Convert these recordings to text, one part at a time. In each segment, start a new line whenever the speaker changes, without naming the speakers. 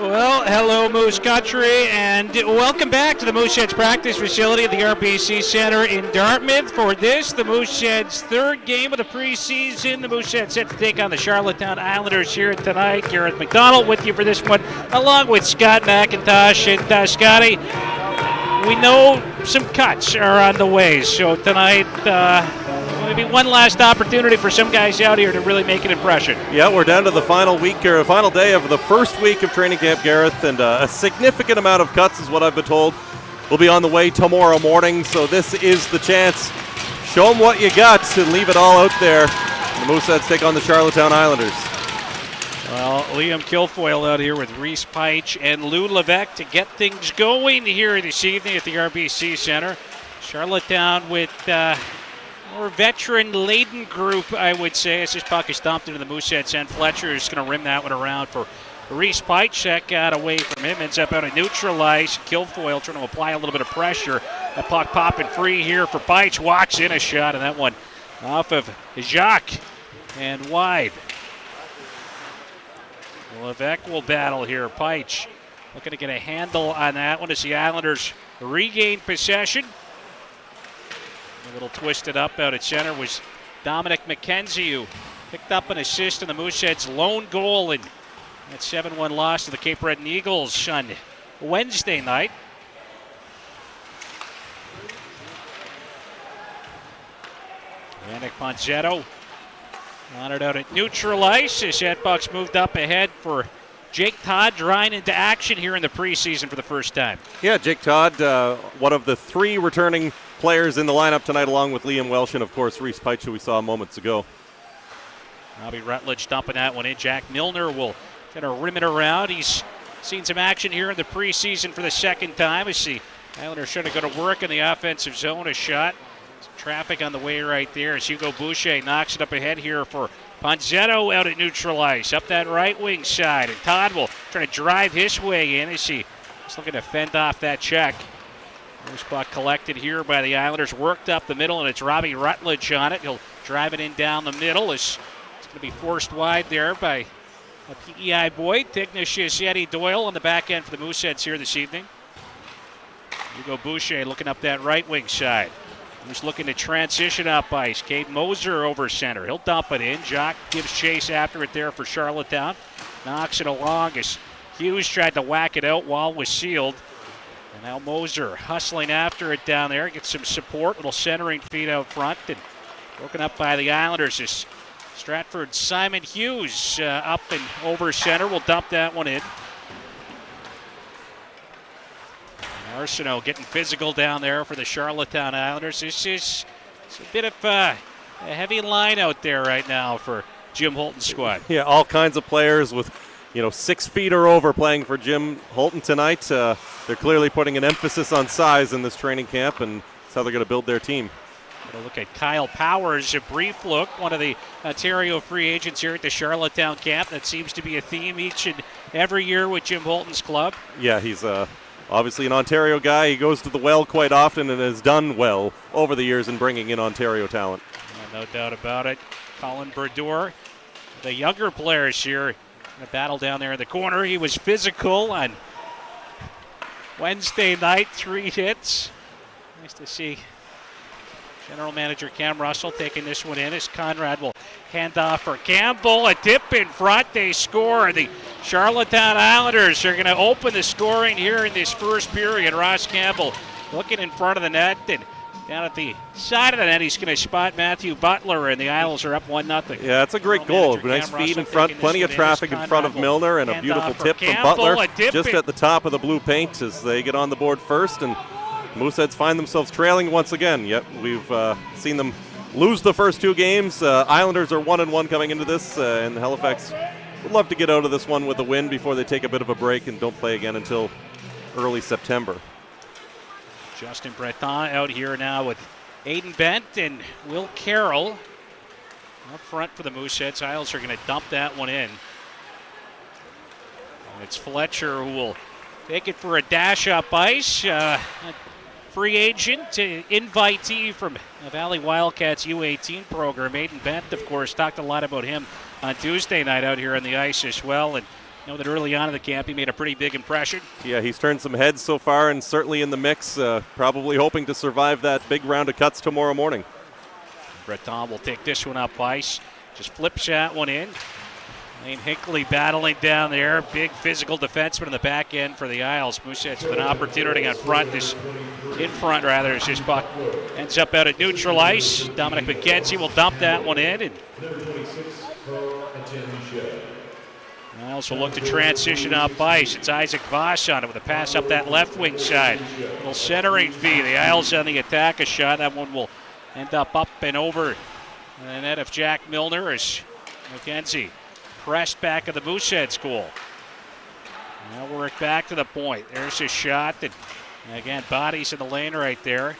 Well, hello Moose Country, and welcome back to the Mooseheads practice facility at the RBC Center in Dartmouth. For this, the Mooseheads' third game of the preseason. The Mooseheads set to take on the Charlottetown Islanders here tonight. Gareth McDonald with you for this one, along with Scott McIntosh. And Scotty, we know some cuts are on the way, so tonight maybe one last opportunity for some guys out here to really make an impression.
Yeah, we're down to the final week or final day of the first week of training camp, Gareth, and a significant amount of cuts is what I've been told will be on the way tomorrow morning. So this is the chance. Show them what you got and leave it all out there. The Mooseheads take on the Charlottetown Islanders.
Well, Liam Kilfoyle out here with Reese Peich and Lou Levesque to get things going here this evening at the RBC Center. Charlottetown with more veteran-laden group, I would say, as this puck is stomped into the Mooseheads end. Fletcher is going to rim that one around for Reese Peich. That got away from him, ends up out of neutralize. Kilfoyle trying to apply a little bit of pressure. That puck popping free here for Peich. Walks in a shot, and that one off of Jacques and wide. Levesque will battle here. Peich looking to get a handle on that one as the Islanders regain possession. A little twisted up out at center was Dominic McKenzie, who picked up an assist in the Mooseheads' lone goal in that 7-1 loss to the Cape Breton Eagles on Wednesday night. Yannick Ponzetto on it out at neutral ice as that puck's moved up ahead for Jake Todd, drawing into action here in the preseason for the first time.
Yeah, Jake Todd, one of the three returning players in the lineup tonight, along with Liam Welsh and, of course, Reese Peich, who we saw moments ago.
Robbie Rutledge dumping that one in. Jack Milner will kind of rim it around. He's seen some action here in the preseason for the second time. I see Islanders trying to go to work in the offensive zone. A shot. Some traffic on the way right there as Hugo Boucher knocks it up ahead here for Ponzetto out at neutral ice. Up that right wing side. And Todd will try to drive his way in as he's looking to fend off that check. This puck collected here by the Islanders, worked up the middle, and it's Robbie Rutledge on it. He'll drive it in down the middle. It's going to be forced wide there by a PEI boy, Ignatius Eddie Doyle on the back end for the Mooseheads here this evening. Hugo Boucher looking up that right wing side. He's looking to transition up ice. Cade Moser over center. He'll dump it in. Jock gives chase after it there for Charlottetown. Knocks it along as Hughes tried to whack it out. Wall was sealed. And now Moser hustling after it down there. Gets some support. Little centering feed out front. And broken up by the Islanders is Stratford Simon Hughes up and over center. Will dump that one in. Arsenault getting physical down there for the Charlottetown Islanders. This is a bit of a heavy line out there right now for Jim Holton's squad.
Yeah, all kinds of players with 6 feet or over playing for Jim Holton tonight. They're clearly putting an emphasis on size in this training camp, and that's how they're going to build their team.
Going to look at Kyle Powers, a brief look, one of the Ontario free agents here at the Charlottetown camp. That seems to be a theme each and every year with Jim Holton's club.
Yeah, he's obviously an Ontario guy. He goes to the well quite often and has done well over the years in bringing in Ontario talent.
No doubt about it. Colin Brodeur, the younger players here in a battle down there in the corner. He was physical on Wednesday night, 3 hits. Nice to see General Manager Cam Russell taking this one in as Conrad will hand off for Campbell. A dip in front. They score. The Charlottetown Islanders are going to open the scoring here in this first period. Ross Campbell looking in front of the net, and down at the side of the net, he's going to spot Matthew Butler, and the Isles are up 1-0.
Yeah, it's a great goal. Nice feed in front, plenty of traffic in front of Milner, and a beautiful tip from Butler just at the top of the blue paint as they get on the board first, and Mooseheads find themselves trailing once again. Yet we've seen them lose the first 2 games. Islanders are 1-1 coming into this, and Halifax would love to get out of this one with a win before they take a bit of a break and don't play again until early September.
Justin Breton out here now with Aiden Bent and Will Carroll up front for the Mooseheads. Isles are going to dump that one in. And it's Fletcher who will take it for a dash up ice. Free agent, invitee from the Valley Wildcats U18 program. Aiden Bent, of course, talked a lot about him on Tuesday night out here on the ice as well. And know that early on in the camp he made a pretty big impression. Yeah,
he's turned some heads so far and certainly in the mix, probably hoping to survive that big round of cuts tomorrow morning.
Breton will take this one up ice, just flips that one in. Lane Hinckley battling down there, big physical defenseman in the back end for the Isles. Mooseheads with an opportunity in front as this puck ends up out at neutral ice. Dominic McKenzie will dump that one in, and Isles will look to transition up ice. It's Isaac Voss on it with a pass up that left wing side. Little centering fee. The Isles on the attack a shot. That one will end up and over the net of Jack Milner as McKenzie pressed back of the Mooseheads goal. Now work back to the point. There's his shot. And again, bodies in the lane right there.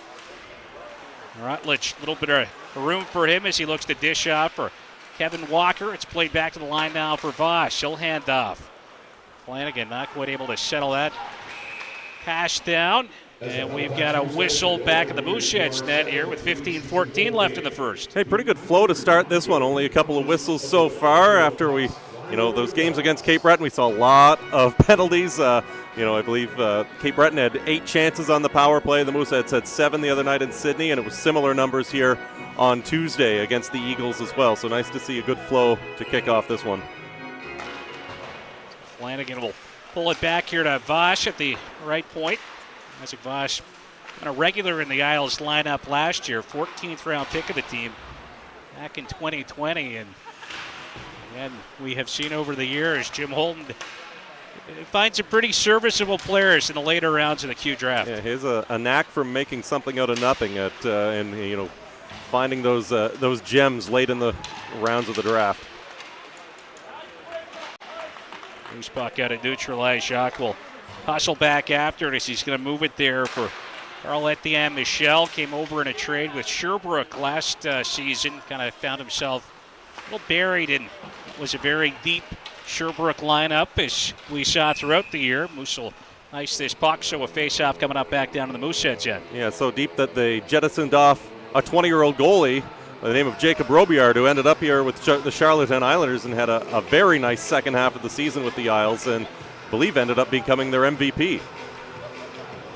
Rutledge, a little bit of room for him as he looks to dish out for Kevin Walker. It's played back to the line now for Voss. He'll hand off. Flanagan not quite able to settle that pass down. And we've got a whistle back at the Mooseheads net here with 15-14 left in the first.
Hey, pretty good flow to start this one. Only a couple of whistles so far after those games against Cape Breton, we saw a lot of penalties. I believe Cape Breton had 8 chances on the power play. The Mooseheads had 7 the other night in Sydney, and it was similar numbers here on Tuesday against the Eagles as well. So nice to see a good flow to kick off this one.
Flanagan will pull it back here to Voss at the right point. Isaac Voss, kind of regular in the Isles lineup last year, 14th round pick of the team back in 2020. And we have seen over the years, Jim Holton finds some pretty serviceable players in the later rounds of the Q draft.
Yeah, he has a knack for making something out of nothing and finding those gems late in the rounds of the draft.
Loose puck out of neutral ice. Jacques will hustle back after it as he's going to move it there for Carl-Etienne Michel. Came over in a trade with Sherbrooke last season. Kind of found himself a little buried in what was a very deep Sherbrooke lineup as we saw throughout the year. Moose will ice this puck, so a face-off coming up back down to the Mooseheads end.
Yeah, so deep that they jettisoned off a 20-year-old goalie by the name of Jacob Robillard, who ended up here with the Charlottetown Islanders and had a very nice second half of the season with the Isles, and I believe ended up becoming their MVP.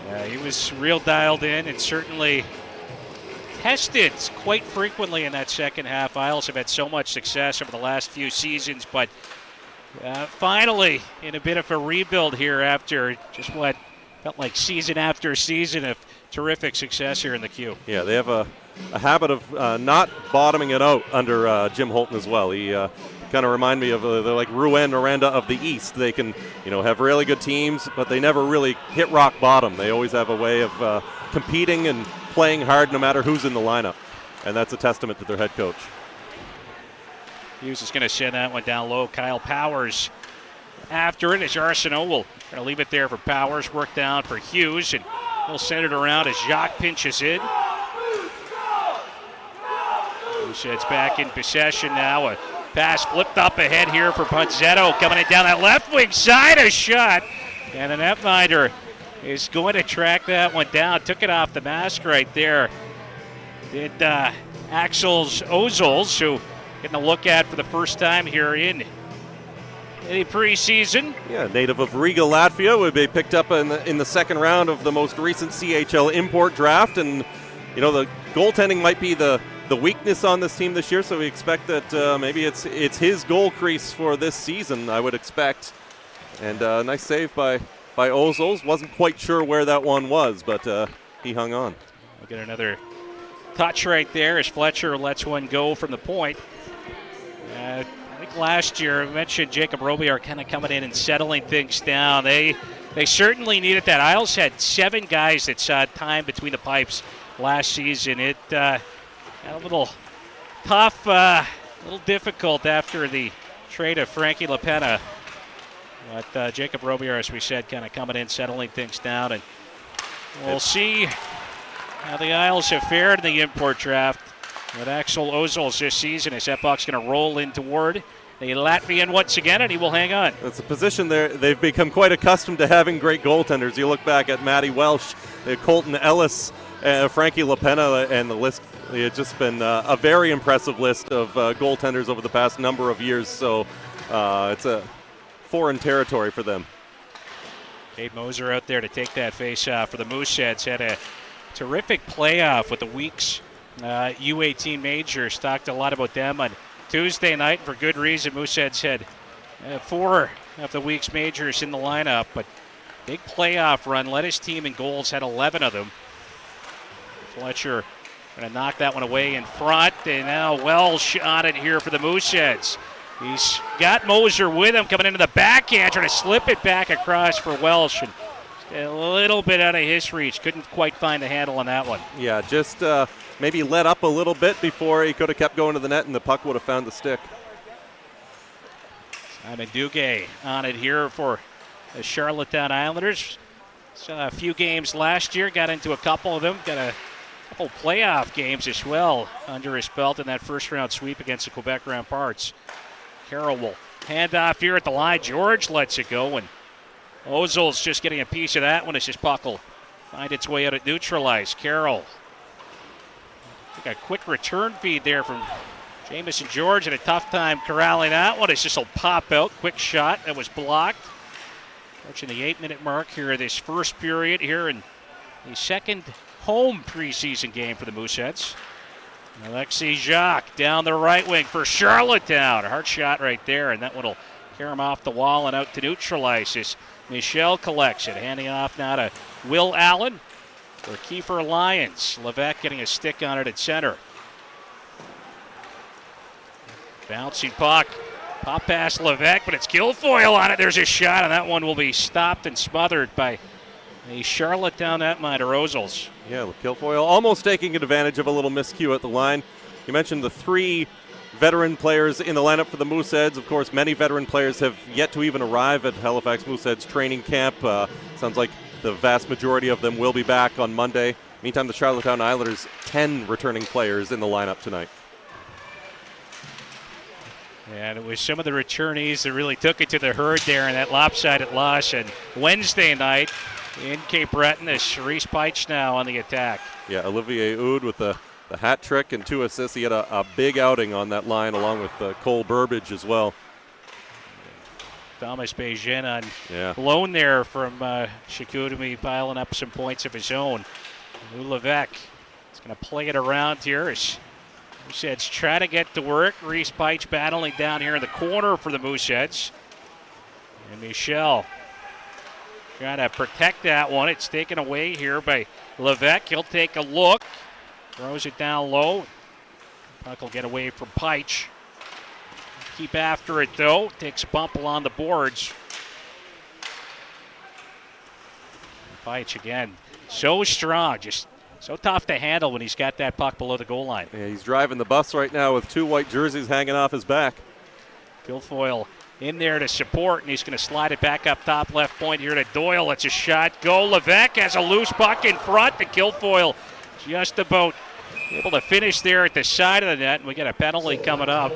Yeah, he was real dialed in and certainly tested quite frequently in that second half. Isles have had so much success over the last few seasons, but finally in a bit of a rebuild here after just what felt like season after season of terrific success here in the Q.
Yeah, they have a habit of not bottoming it out under Jim Holton as well. He kind of remind me of they're like Rouen, Noranda of the East. They can, have really good teams, but they never really hit rock bottom. They always have a way of competing and playing hard no matter who's in the lineup, and that's a testament to their head coach.
Hughes is going to send that one down low. Kyle Powers after it as Arsenault will kind of leave it there for Powers. Work down for Hughes, and he'll send it around as Jacques pinches in. Mooseheads back in possession now. A pass flipped up ahead here for Ponzetto. Coming in down that left wing side, a shot. And the netminder is going to track that one down. Took it off the mask right there. Did Axel Ozol's, who getting a look at for the first time here in in the preseason.
Yeah, native of Riga, Latvia, would be picked up in the second round of the most recent CHL import draft. And, you know, the goaltending might be the weakness on this team this year, so we expect that maybe it's his goal crease for this season, I would expect. And nice save by Ozols. Wasn't quite sure where that one was, but he hung on.
We'll get another touch right there as Fletcher lets one go from the point. I think last year, I mentioned Jacob Robillard kind of coming in and settling things down. They certainly needed that. Isles had 7 guys that saw time between the pipes last season. It got a little tough, a little difficult after the trade of Frankie LaPena. But Jacob Robillard, as we said, kind of coming in, settling things down. And we'll see how the Isles have fared in the import draft with Axel Ozols this season, as that puck's going to roll in toward the Latvian once again, and he will hang on.
It's a position they've become quite accustomed to having great goaltenders. You look back at Matty Welsh, Colton Ellis, Frankie LaPena, and the list. It's just been a very impressive list of goaltenders over the past number of years. So it's a foreign territory for them.
Dave Moser out there to take that face-off for the Mooseheads. Had a terrific playoff with the Weeks U18 Majors. Talked a lot about them on Tuesday night for good reason. Mooseheads had 4 of the Weeks Majors in the lineup, but big playoff run. Led his team in goals, had 11 of them. Fletcher going to knock that one away in front, and now Welsh on it here for the Mooseheads. He's got Moser with him coming into the backhand, trying to slip it back across for Welsh. And a little bit out of his reach. Couldn't quite find the handle on that one.
Yeah, just maybe let up a little bit before he could have kept going to the net, and the puck would have found the stick.
Simon Duguay on it here for the Charlottetown Islanders. Saw a few games last year, got into a couple of them, got a couple playoff games as well under his belt in that first-round sweep against the Quebec Ramparts. Carroll will hand off here at the line. George lets it go, and Ozol's just getting a piece of that one as his puck will find its way out at neutralized. Carroll. A quick return feed there from Jamison George, and a tough time corralling that one. It's just a pop out. Quick shot that was blocked. Approaching the 8-minute mark here of this first period here in the second home preseason game for the Mooseheads. Alexei Jacques down the right wing for Charlottetown. A hard shot right there, and that one will carry him off the wall and out to neutralize this. Michel collects it, handing off now to Will Allen for Kiefer Lyons. Levesque getting a stick on it at center. Bouncing puck. Pop past Levesque, but it's Guilfoyle on it. There's a shot, and that one will be stopped and smothered by the Charlottetown netminder, Ozels.
Yeah, Guilfoyle almost taking advantage of a little miscue at the line. You mentioned the 3 veteran players in the lineup for the Mooseheads. Of course, many veteran players have yet to even arrive at Halifax Mooseheads training camp. Sounds like the vast majority of them will be back on Monday. Meantime, the Charlottetown Islanders, 10 returning players in the lineup tonight.
And it was some of the returnees that really took it to the herd there in that lopsided loss. And Wednesday night in Cape Breton is Reese Peich now on the attack.
Yeah, Olivier Oud with the hat trick and 2 assists. He had a big outing on that line along with Cole Burbage as well.
Thomas Beijing on loan there from Chicoutimi, piling up some points of his own. Lou Levesque is going to play it around here as Mooseheads try to get to work. Reese Peich battling down here in the corner for the Mooseheads. And Michel trying to protect that one. It's taken away here by Levesque. He'll take a look. Throws it down low. Puck will get away from Peich. Keep after it, though. Takes a bump along the boards. Peich again. So strong. Just so tough to handle when he's got that puck below the goal line.
Yeah, he's driving the bus right now with 2 white jerseys hanging off his back.
Guilfoyle in there to support, and he's going to slide it back up top left point here to Doyle. It's a shot. Go. Levesque has a loose puck in front. The Guilfoyle just about able to finish there at the side of the net, and we get a penalty coming up.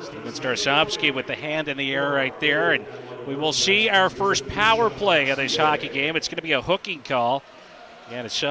Steven Starsovsky with the hand in the air right there, and we will see our first power play of this hockey game. It's going to be a hooking call. And it's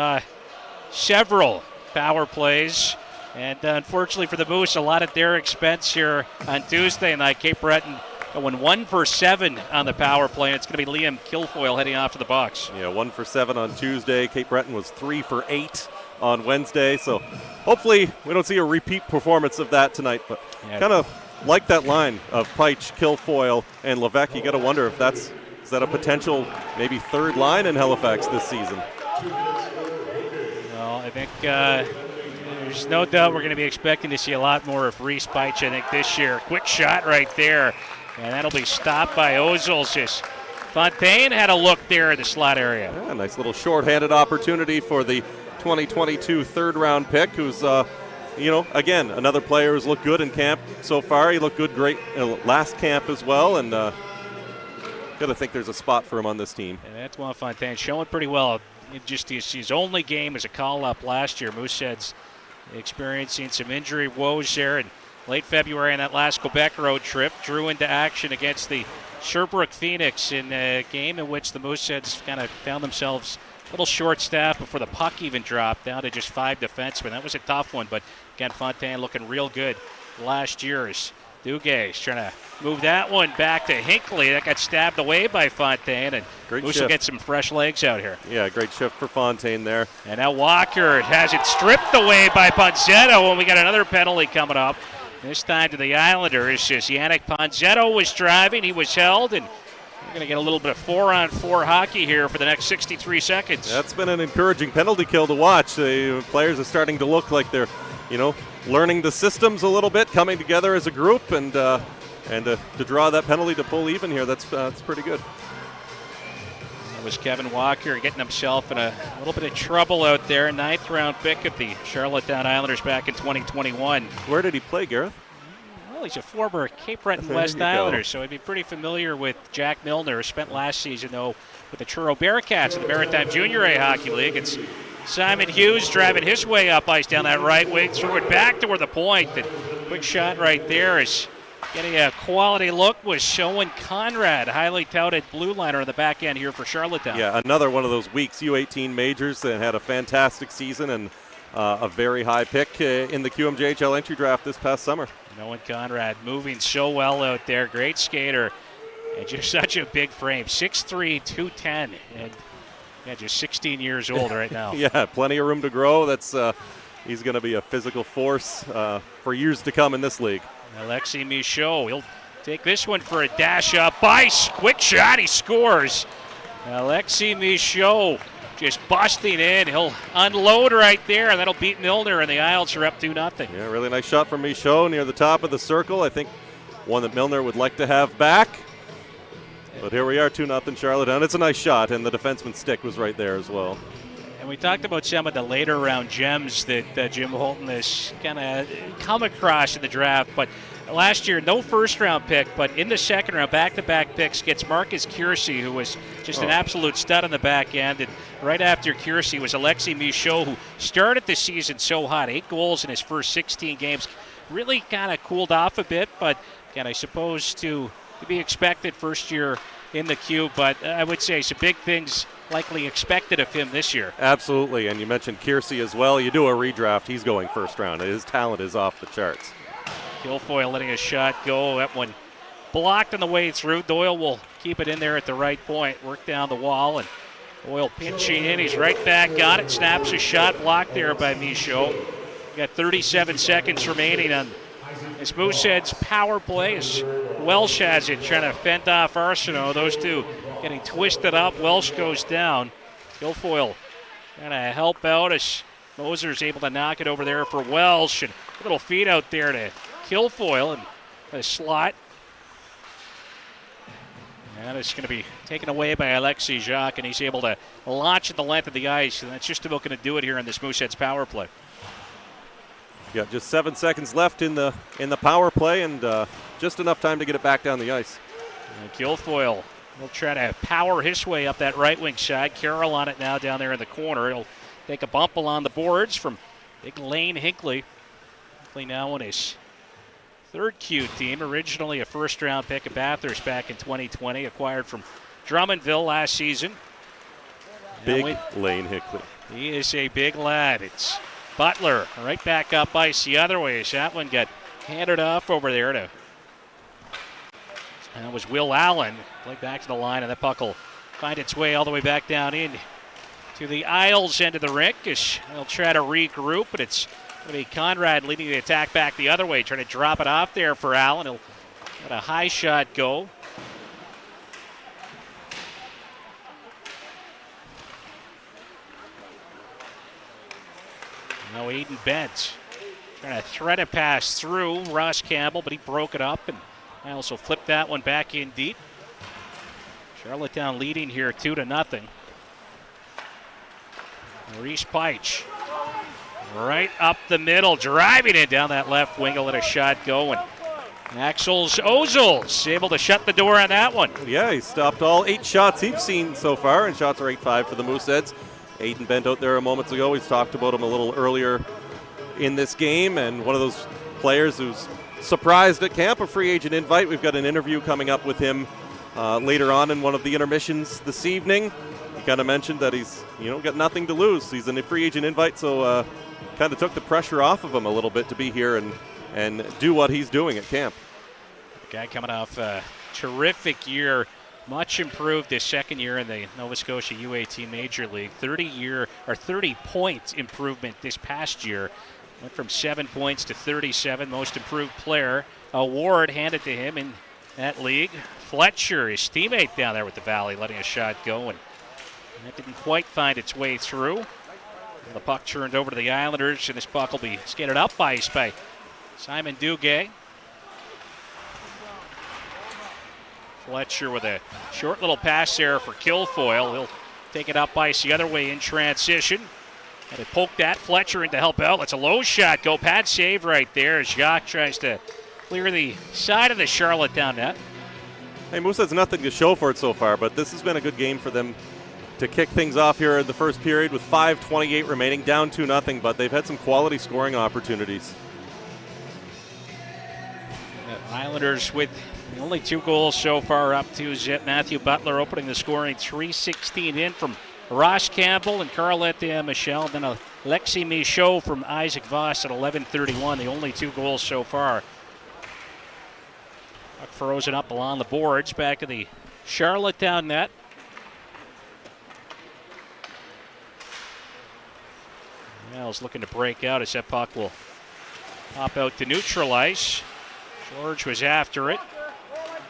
several power plays And unfortunately for the Moose, a lot at their expense here on Tuesday night. Cape Breton going 1 for 7 on the power play. And it's going to be Liam Kilfoyle heading off to the box.
Yeah, 1 for 7 on Tuesday. Cape Breton was 3 for 8 on Wednesday. So hopefully we don't see a repeat performance of that tonight. But kind of like that line of Peich, Kilfoyle, and Levesque. You got to wonder if is that a potential maybe third line in Halifax this season.
Well, I think there's no doubt we're going to be expecting to see a lot more of Reese Peich, I think, this year. Quick shot right there, and that'll be stopped by Ozils. Fontaine had a look there in the slot area.
Yeah, nice little short-handed opportunity for the 2022 third-round pick, who's, again, another player who's looked good in camp so far. He looked good great last camp as well, and got to think there's a spot for him on this team.
And Antoine Fontaine showing pretty well. Just his only game as a call-up last year. Mooseheads experiencing some injury woes there in late February on that last Quebec road trip. Drew into action against the Sherbrooke Phoenix in a game in which the Mooseheads kind of found themselves a little short-staffed before the puck even dropped, down to just 5 defensemen. That was a tough one, but again, Fontaine looking real good last year as Duguay's trying to move that one back to Hinckley. That got stabbed away by Fontaine, and Moose will get some fresh legs out here.
Yeah, great shift for Fontaine there.
And now Walker has it stripped away by Ponzetto, and we got another penalty coming up. This time to the Islanders. Just Yannick Ponzetto was driving. He was held, and we're going to get a little bit of 4-on-4 hockey here for the next 63 seconds.
That's been an encouraging penalty kill to watch. The players are starting to look like they're, learning the systems a little bit, coming together as a group, and to draw that penalty to pull even here, that's pretty good.
That was Kevin Walker getting himself in a little bit of trouble out there. 9th-round pick of the Charlottetown Islanders back in 2021.
Where did he play, Gareth?
Well, he's a former Cape Breton West Islander, so he'd be pretty familiar with Jack Milner. Spent last season, though, with the Truro Bearcats in the Maritime Junior A Hockey League. It's Simon Hughes driving his way up ice down that right wing, threw it back toward the point. The quick shot right there is getting a quality look was showing Conrad, highly touted blue liner on the back end here for Charlottetown.
Yeah, another one of those weeks U18 majors that had a fantastic season and a very high pick in the QMJHL entry draft this past summer.
Nolan Conrad moving so well out there. Great skater and just such a big frame. 6'3", 210, and just 16 years old right now.
Yeah, plenty of room to grow. He's going to be a physical force for years to come in this league.
Alexei Michaud, he'll take this one for a dash up. Bice, quick shot, he scores. Alexei Michaud just busting in. He'll unload right there, and that'll beat Milner, and the Isles are up 2-0.
Yeah, really nice shot from Michaud near the top of the circle. I think one that Milner would like to have back. But here we are, 2-0 Charlottetown. It's a nice shot, and the defenseman's stick was right there as well.
And we talked about some of the later round gems that Jim Holton has kind of come across in the draft. But last year, no first-round pick, but in the second round, back-to-back picks, gets Marcus Kiersey, who was just an absolute stud on the back end. And right after Kiersey was Alexei Michaud, who started the season so hot, 8 goals in his first 16 games. Really kind of cooled off a bit, but again, I suppose to be expected first year in the Q, but I would say some big things likely expected of him this year.
Absolutely, and you mentioned Kiersey as well. You do a redraft, he's going first round. His talent is off the charts.
Kilfoyle letting a shot go. That one blocked on the way through. Doyle will keep it in there at the right point. Work down the wall, and Doyle pinching in. He's right back, got it, snaps a shot, blocked there by Michaud. Got 37 seconds remaining on this Mooseheads power play as Welsh has it, trying to fend off Arsenault. Those two getting twisted up. Welsh goes down. Kilfoyle trying to help out as Moser's able to knock it over there for Welsh. And a little feed out there to Kilfoyle and a slot. And it's going to be taken away by Alexei Jacques, and he's able to launch at the length of the ice. And that's just about going to do it here in this Mooseheads power play.
Yeah, just 7 seconds left in the power play, and just enough time to get it back down the ice.
And Kilfoyle will try to power his way up that right wing side. Carroll on it now down there in the corner. He'll take a bump along the boards from big Lane Hinckley. Hinckley now on his third Q team. Originally a first-round pick of Bathurst back in 2020, acquired from Drummondville last season.
Big Lane Hinckley.
He is a big lad. It's Butler right back up ice the other way as that one got handed off over there to. That was Will Allen. Played back to the line, and that puck will find its way all the way back down in to the Isles end of the rink. They'll try to regroup, but it's going to be Conrad leading the attack back the other way, trying to drop it off there for Allen. He'll let a high shot go. Now Aiden Bent trying to thread a pass through Ross Campbell, but he broke it up, and I also flipped that one back in deep. Charlottetown leading here 2-0. Maurice Peich right up the middle, driving it down that left wing. He'll let a shot go, and Axel's Ozils able to shut the door on that one.
Yeah, he stopped all 8 shots he's seen so far, and shots are 8-5 for the Mooseheads. Aiden Bent out there a moments ago. We've talked about him a little earlier in this game, and one of those players who's surprised at camp, a free agent invite. We've got an interview coming up with him later on in one of the intermissions this evening. He kind of mentioned that he's got nothing to lose. He's in a free agent invite, so kind of took the pressure off of him a little bit to be here and do what he's doing at camp.
Guy coming off a terrific year, much improved his second year in the Nova Scotia UAT Major League. 30-point improvement this past year. Went from 7 points to 37, most improved player award handed to him in that league. Fletcher, his teammate down there with the Valley, letting a shot go, and that didn't quite find its way through. And the puck turned over to the Islanders, and this puck will be skated up ice by Simon Duguay. Fletcher with a short little pass there for Kilfoyle. He'll take it up ice the other way in transition. And it poked at Fletcher in to help out. That's a low shot go. Pad save right there as Jacques tries to clear the side of the Charlottetown net.
Hey, Mooseheads nothing to show for it so far, but this has been a good game for them to kick things off here in the first period with 5:28 remaining, down 2-0, but they've had some quality scoring opportunities.
The Islanders with only 2 goals so far up to zip. Matthew Butler opening the scoring, 3:16 in from Ross Campbell and Carlette Michel. Then Alexi Michaud from Isaac Voss at 11:31. The only 2 goals so far. Puck frozen up along the boards. Back to the Charlottetown net. Nels looking to break out as that puck will pop out to neutral ice. George was after it.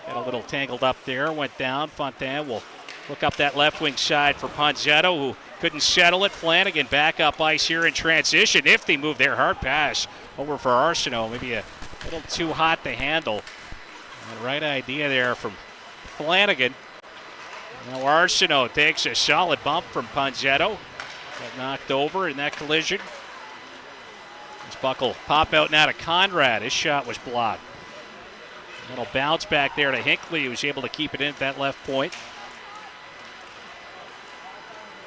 Got a little tangled up there. Went down. Fontaine will look up that left wing side for Ponzetto, who couldn't settle it. Flanagan back up ice here in transition. Nifty move there. Hard pass over for Arsenault. Maybe a little too hot to handle. The right idea there from Flanagan. Now Arsenault takes a solid bump from Ponzetto. Got knocked over in that collision. This puck will pop out now to Conrad. His shot was blocked. It'll bounce back there to Hinckley, who's able to keep it in at that left point.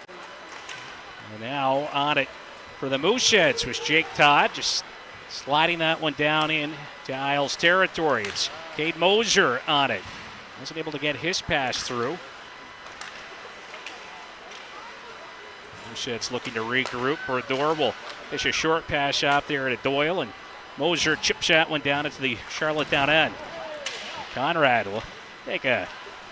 And now on it for the Mooseheads was Jake Todd, just sliding that one down in to Isles territory. It's Cade Moser on it. Wasn't able to get his pass through. Mooseheads looking to regroup. Brodeur will fish a short pass out there to Doyle, and Moser chips that one down into the Charlottetown end. Conrad will take a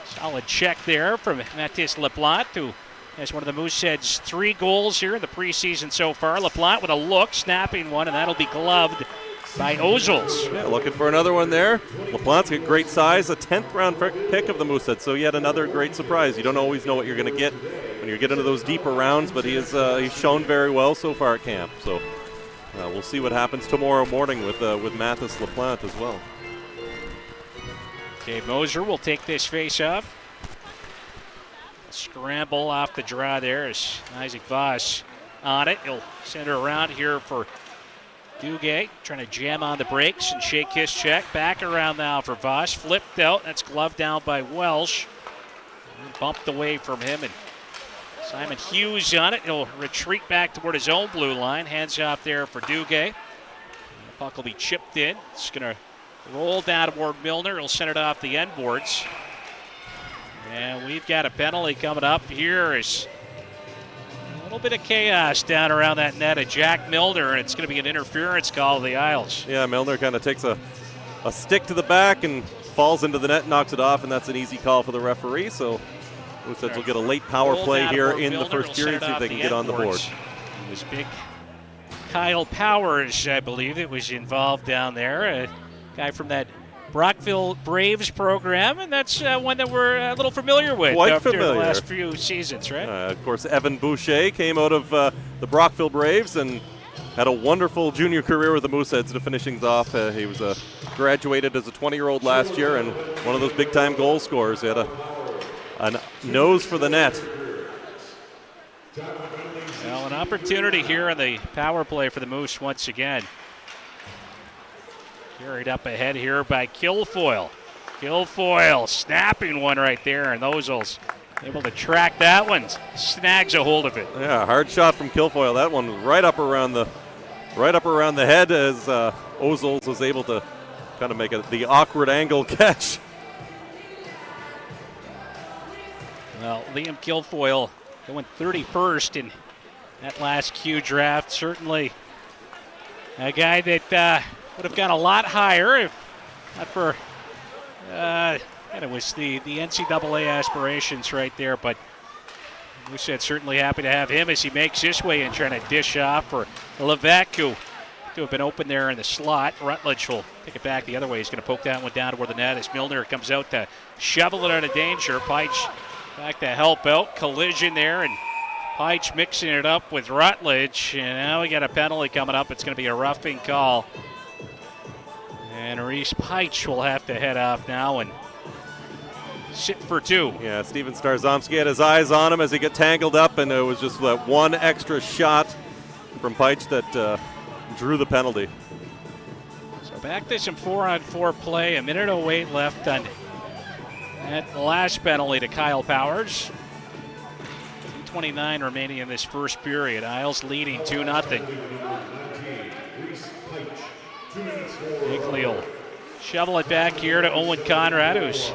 solid check there from Mathis Laplante, who has one of the Mooseheads' 3 goals here in the preseason so far. Laplante with a look, snapping one, and that'll be gloved by Ozils.
Yeah, looking for another one there. Laplante's got great size, a 10th round pick of the Mooseheads, so yet another great surprise. You don't always know what you're going to get when you get into those deeper rounds, but he's shown very well so far at camp. So we'll see what happens tomorrow morning with Mathis Laplante as well.
Dave Moser will take this face-off. Scramble off the draw there is Isaac Voss on it. He'll send her around here for Duguay, trying to jam on the brakes and shake his check. Back around now for Voss. Flipped out. That's gloved down by Welsh. And bumped away from him. And Simon Hughes on it. He'll retreat back toward his own blue line. Hands off there for Duguay. The puck will be chipped in. It's going to roll down toward Milner. He'll send it off the end boards. And we've got a penalty coming up here. Is a little bit of chaos down around that net of Jack Milner, and it's going to be an interference call of the Isles.
Yeah, Milner kind of takes a stick to the back and falls into the net, knocks it off, and that's an easy call for the referee. So Mooseheads will get a late power play here in the first period, see if they can get on the board.
It was big Kyle Powers, I believe, that was involved down there, a guy from that Brockville Braves program, and that's one that we're a little familiar with after the last few seasons, right?
Of course, Evan Boucher came out of the Brockville Braves and had a wonderful junior career with the Mooseheads to finish things off. He was graduated as a 20-year-old last year and one of those big-time goal scorers. He had a nose for the net.
Well, an opportunity here on the power play for the Moose once again. Carried up ahead here by Kilfoyle. Kilfoyle snapping one right there, and Ozils able to track that one. Snags a hold of it.
Yeah, hard shot from Kilfoyle. That one was right up around the head as Ozils was able to kind of make the awkward angle catch.
Well, Liam Kilfoyle going 31st in that last Q draft. Certainly a guy that would have gone a lot higher if not for and it was the NCAA aspirations right there. But we said certainly happy to have him as he makes his way in, trying to dish off for Levesque, who to have been open there in the slot. Rutledge will pick it back the other way. He's going to poke that one down toward the net as Milner comes out to shovel it out of danger. Peitsch back to help out. Collision there, and Peitsch mixing it up with Rutledge. And now we got a penalty coming up. It's going to be a roughing call. And Reese Peitsch will have to head off now and sit for two.
Yeah, Steven Starzomski had his eyes on him as he got tangled up, and it was just that one extra shot from Peitsch that drew the penalty.
So back to some 4-on-4 play. A minute 08 left on that last penalty to Kyle Powers. 2:29 remaining in this first period. Isles leading 2-0. Higley will shovel it back here to Owen Conrad, who's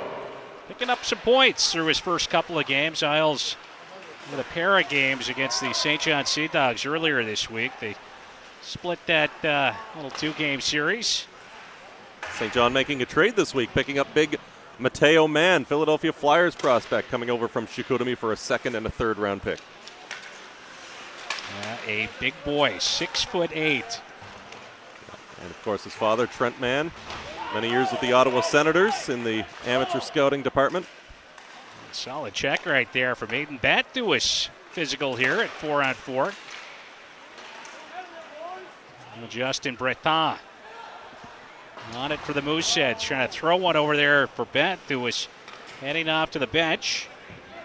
picking up some points through his first couple of games. Isles with a pair of games against the St. John Sea Dogs earlier this week. They split that little two-game series.
St. John making a trade this week, picking up big Mateo Mann, Philadelphia Flyers prospect, coming over from Chicoutimi for a second and a third round pick.
A big boy, 6'8".
And of course his father, Trent Mann, many years with the Ottawa Senators in the amateur scouting department.
Solid check right there from Aiden Batduis. Physical here at 4-on-4. Justin Breton on it for the Mooseheads, trying to throw one over there for Batduis, heading off to the bench.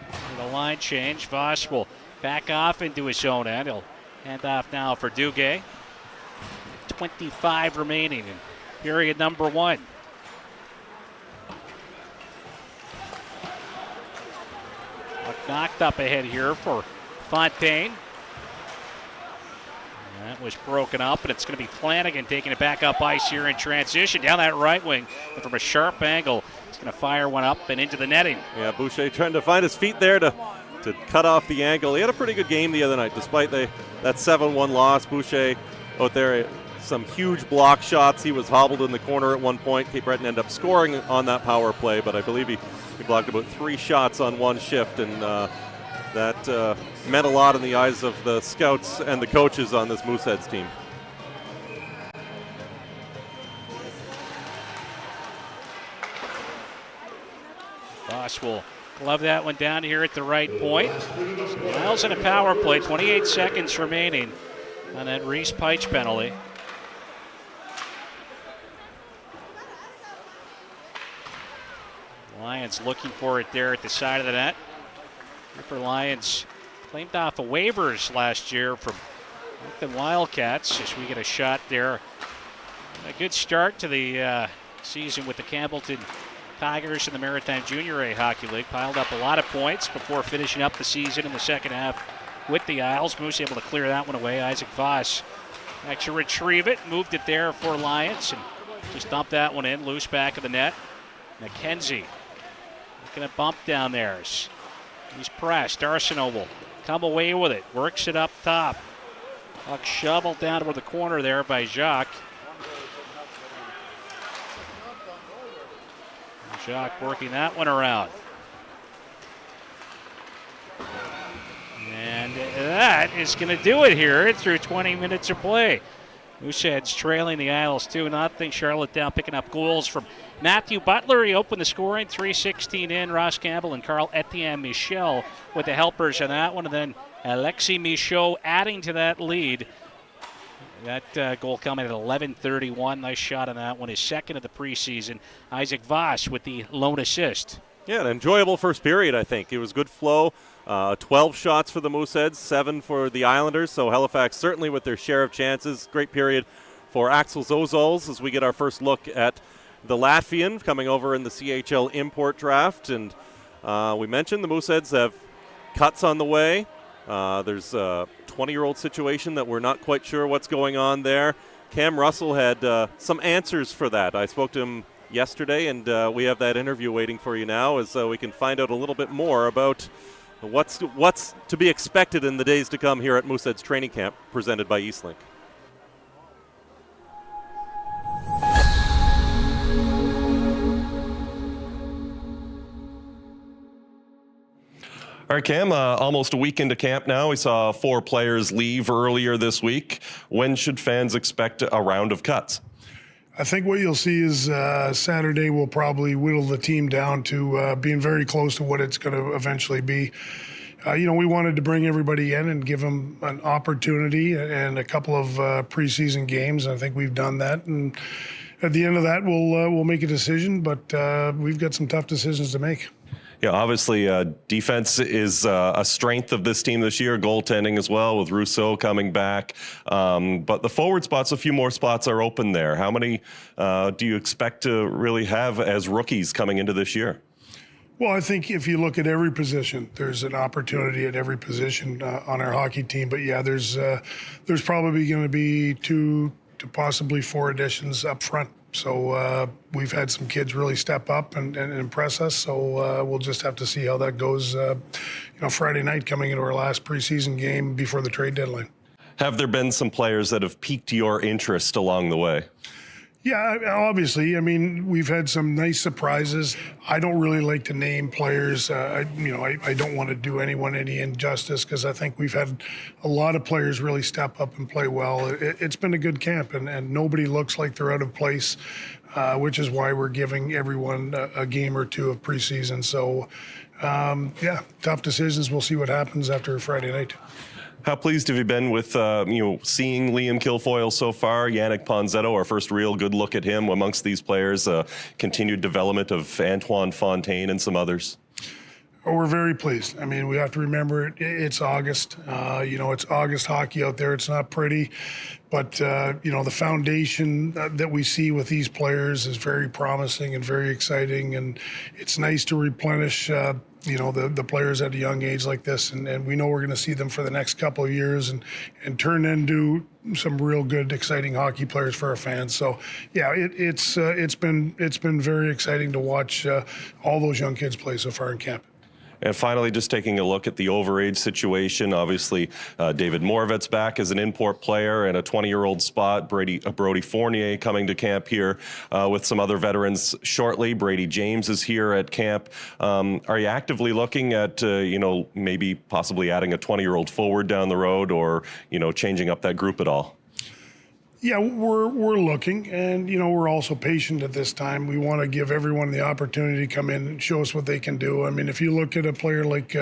With a line change, Voss will back off into his own end. He'll hand off now for Duguay. 25 remaining in period number one. Knocked up ahead here for Fontaine. That was broken up, and it's going to be Flanagan taking it back up ice here in transition down that right wing. And from a sharp angle, he's going to fire one up and into the netting.
Yeah, Boucher trying to find his feet there to cut off the angle. He had a pretty good game the other night, despite that 7-1 loss. Boucher out there, some huge block shots. He was hobbled in the corner at one point. Cape Breton ended up scoring on that power play, but I believe he blocked about 3 shots on one shift, and that meant a lot in the eyes of the scouts and the coaches on this Mooseheads team.
Voss will glove that one down here at the right point. Miles in a power play, 28 seconds remaining on that Reese Peitsch penalty. Lions looking for it there at the side of the net. Ripper Lions claimed off of waivers last year from the Wildcats as we get a shot there. A good start to the season with the Campbellton Tigers in the Maritime Junior A Hockey League. Piled up a lot of points before finishing up the season in the second half with the Isles. Moose able to clear that one away. Isaac Voss actually retrieve it, moved it there for Lions, and just dumped that one in, loose back of the net. McKenzie making a bump down there. He's pressed. Arsenault will come away with it. Works it up top. Puck shoveled down toward the corner there by Jacques. Jacques working that one around. And that is going to do it here through 20 minutes of play. Mooseheads trailing the Isles 2-0. Charlottetown picking up goals from Matthew Butler. He opened the scoring, 3:16 in. Ross Campbell and Carl Etienne Michel with the helpers on that one. And then Alexis Michaud adding to that lead. That goal coming at 11:31. Nice shot on that one. His second of the preseason. Isaac Voss with the lone assist.
Yeah, an enjoyable first period, I think. It was good flow. 12 shots for the Mooseheads, 7 for the Islanders. So Halifax certainly with their share of chances. Great period for Axel Zozols as we get our first look at the Latvian coming over in the CHL import draft. And we mentioned the Mooseheads have cuts on the way. There's a 20-year-old situation that we're not quite sure what's going on there. Cam Russell had some answers for that. I spoke to him yesterday, and we have that interview waiting for you now as we can find out a little bit more about what's to be expected in the days to come here at Mooseheads Training Camp, presented by Eastlink.
All right, Cam, almost a week into camp now. We saw 4 players leave earlier this week. When should fans expect a round of cuts?
I think what you'll see is Saturday will probably whittle the team down to being very close to what it's going to eventually be. We wanted to bring everybody in and give them an opportunity and a couple of preseason games. I think we've done that. And at the end of that, we'll make a decision, but we've got some tough decisions to make.
Yeah, obviously defense is a strength of this team this year, goaltending as well with Rousseau coming back. But the forward spots, a few more spots are open there. How many do you expect to really have as rookies coming into this year?
Well, I think if you look at every position, there's an opportunity at every position on our hockey team. But yeah, there's probably going to be 2 to possibly 4 additions up front. So we've had some kids really step up and impress us. So we'll just have to see how that goes. Friday night coming into our last preseason game before the trade deadline.
Have there been some players that have piqued your interest along the way?
Yeah, obviously. I mean, we've had some nice surprises. I don't really like to name players. I don't want to do anyone any injustice because I think we've had a lot of players really step up and play well. It's been a good camp, and nobody looks like they're out of place, which is why we're giving everyone a game or 2 of preseason. So, tough decisions. We'll see what happens after Friday night.
How pleased have you been with seeing Liam Kilfoyle so far? Yannick Ponzetto, our first real good look at him amongst these players. Continued development of Antoine Fontaine and some others.
Oh, we're very pleased. I mean, we have to remember it's August. It's August hockey out there. It's not pretty, but the foundation that we see with these players is very promising and very exciting, and it's nice to replenish. The players at a young age like this, and we know we're going to see them for the next couple of years and turn into some real good, exciting hockey players for our fans. So, yeah, it's been very exciting to watch all those young kids play so far in camp.
And finally, just taking a look at the overage situation. Obviously, David Moravec's back as an import player and a 20-year-old spot. Brody Fournier coming to camp here with some other veterans shortly. Brady James is here at camp. Are you actively looking at, maybe possibly adding a 20-year-old forward down the road or, changing up that group at all?
Yeah, we're looking, and we're also patient at this time. We want to give everyone the opportunity to come in and show us what they can do. I mean, if you look at a player like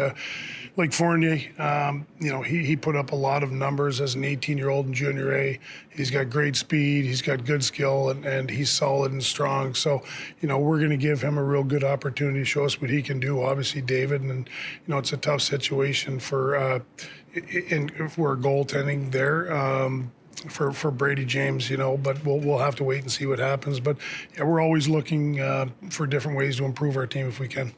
Fournier, he put up a lot of numbers as an 18-year-old in Junior A. He's got great speed, he's got good skill, and he's solid and strong. So, we're going to give him a real good opportunity to show us what he can do. Obviously, David, and it's a tough situation for if we're goaltending there. For Brady James, but we'll have to wait and see what happens. But yeah, we're always looking for different ways to improve our team if we can.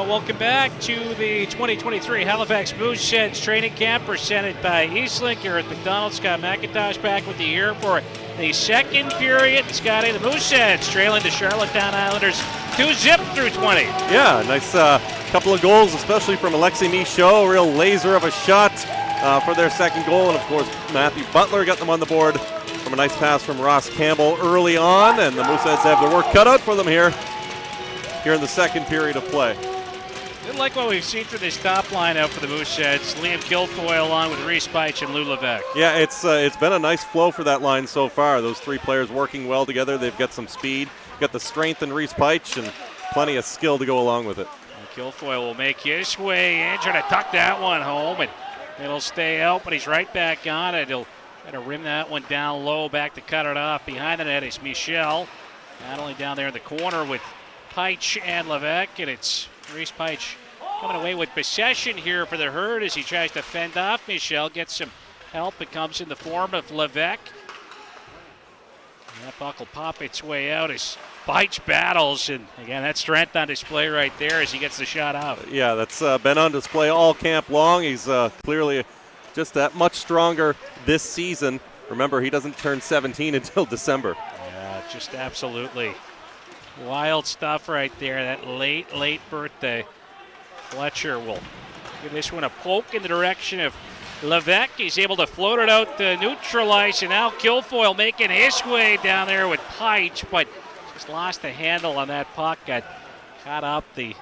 Well, welcome back to the 2023 Halifax Mooseheads training camp presented by Eastlink here at McDonald's. Scott McIntosh back with you here for the second period. Scotty, the Mooseheads trailing the Charlottetown Islanders 2-zip through 20.
Yeah, nice couple of goals, especially from Alexei Michaud. Real laser of a shot for their second goal. And, of course, Matthew Butler got them on the board from a nice pass from Ross Campbell early on. And the Mooseheads have their work cut out for them here in the second period of play.
Didn't like what we've seen through this top lineup for the Mooseheads. Liam Guilfoyle along with Reese Beich and Lou Levesque.
Yeah, it's been a nice flow for that line so far. Those three players working well together. They've got some speed, got the strength in Reese Beich, and plenty of skill to go along with it.
And Guilfoyle will make his way in, trying to tuck that one home, and it'll stay out, but he's right back on it. He'll try to rim that one down low, back to cut it off. Behind the net is Michel, battling down there in the corner with Peich and Levesque, and it's Reese Peich coming away with possession here for the Herd as he tries to fend off Michel, gets some help. It comes in the form of Levesque. That puck will pop its way out as Peich battles, and again, that strength on display right there as he gets the shot out.
Yeah, that's been on display all camp long. He's clearly just that much stronger this season. Remember, he doesn't turn 17 until December.
Yeah, just absolutely wild stuff right there. That late birthday. Fletcher will give this one a poke in the direction of Levesque. He's able to float it out to neutralize, and now Guilfoyle making his way down there with Peich, but just lost the handle on that puck. Got caught up. The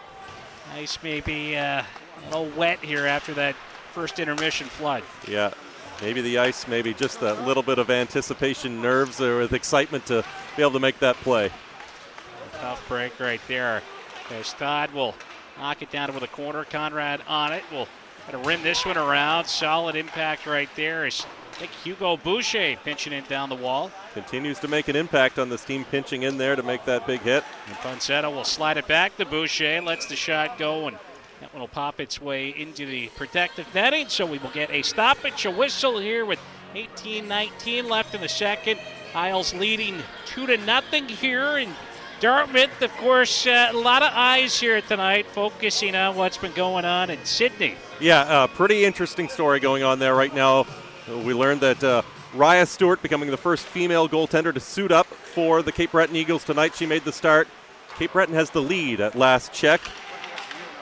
ice may be a little wet here after that first intermission flood.
Yeah, maybe the ice, maybe just a little bit of anticipation, nerves, or with excitement to be able to make that play.
A tough break right there. As Todd will knock it down with a corner. Conrad on it. Will try to rim this one around. Solid impact right there. As I think Hugo Boucher pinching in down the wall.
Continues to make an impact on this team, pinching in there to make that big hit.
And Ponsetto will slide it back to Boucher. Lets the shot go, and that one will pop its way into the protective netting. So we will get a stoppage, a whistle here with 18-19 left in the second. Isles leading 2-0 here, and Dartmouth, of course, a lot of eyes here tonight focusing on what's been going on in Sydney.
Yeah, pretty interesting story going on there right now. We learned that Raya Stewart becoming the first female goaltender to suit up for the Cape Breton Eagles tonight. She made the start. Cape Breton has the lead at last check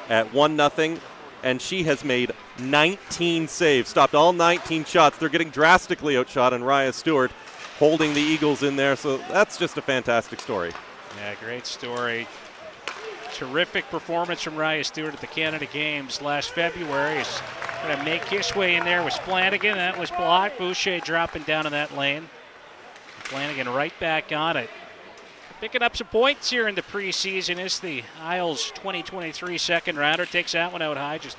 at 1-0, and she has made 19 saves, stopped all 19 shots. They're getting drastically outshot, and Raya Stewart holding the Eagles in there, so that's just a fantastic story.
Yeah, great story. Terrific performance from Raya Stewart at the Canada Games last February. He's going to make his way in there with Flanagan. That was blocked. Boucher dropping down in that lane. Flanagan right back on it. Picking up some points here in the preseason is the Isles 2023 second rounder. Takes that one out high. Just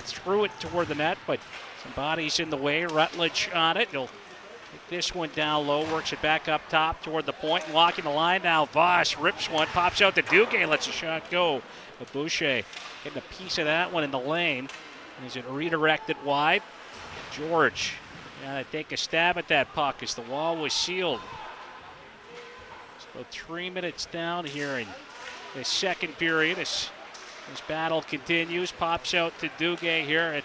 threw it toward the net, but some bodies in the way. Rutledge on it. He'll take this one down low, works it back up top toward the point, walking the line now. Voss rips one, pops out to Duguay, lets a shot go. But Boucher getting a piece of that one in the lane. Is it redirected wide? George gotta take a stab at that puck as the wall was sealed. So 3 minutes down here in the second period. This battle continues. Pops out to Duguay here at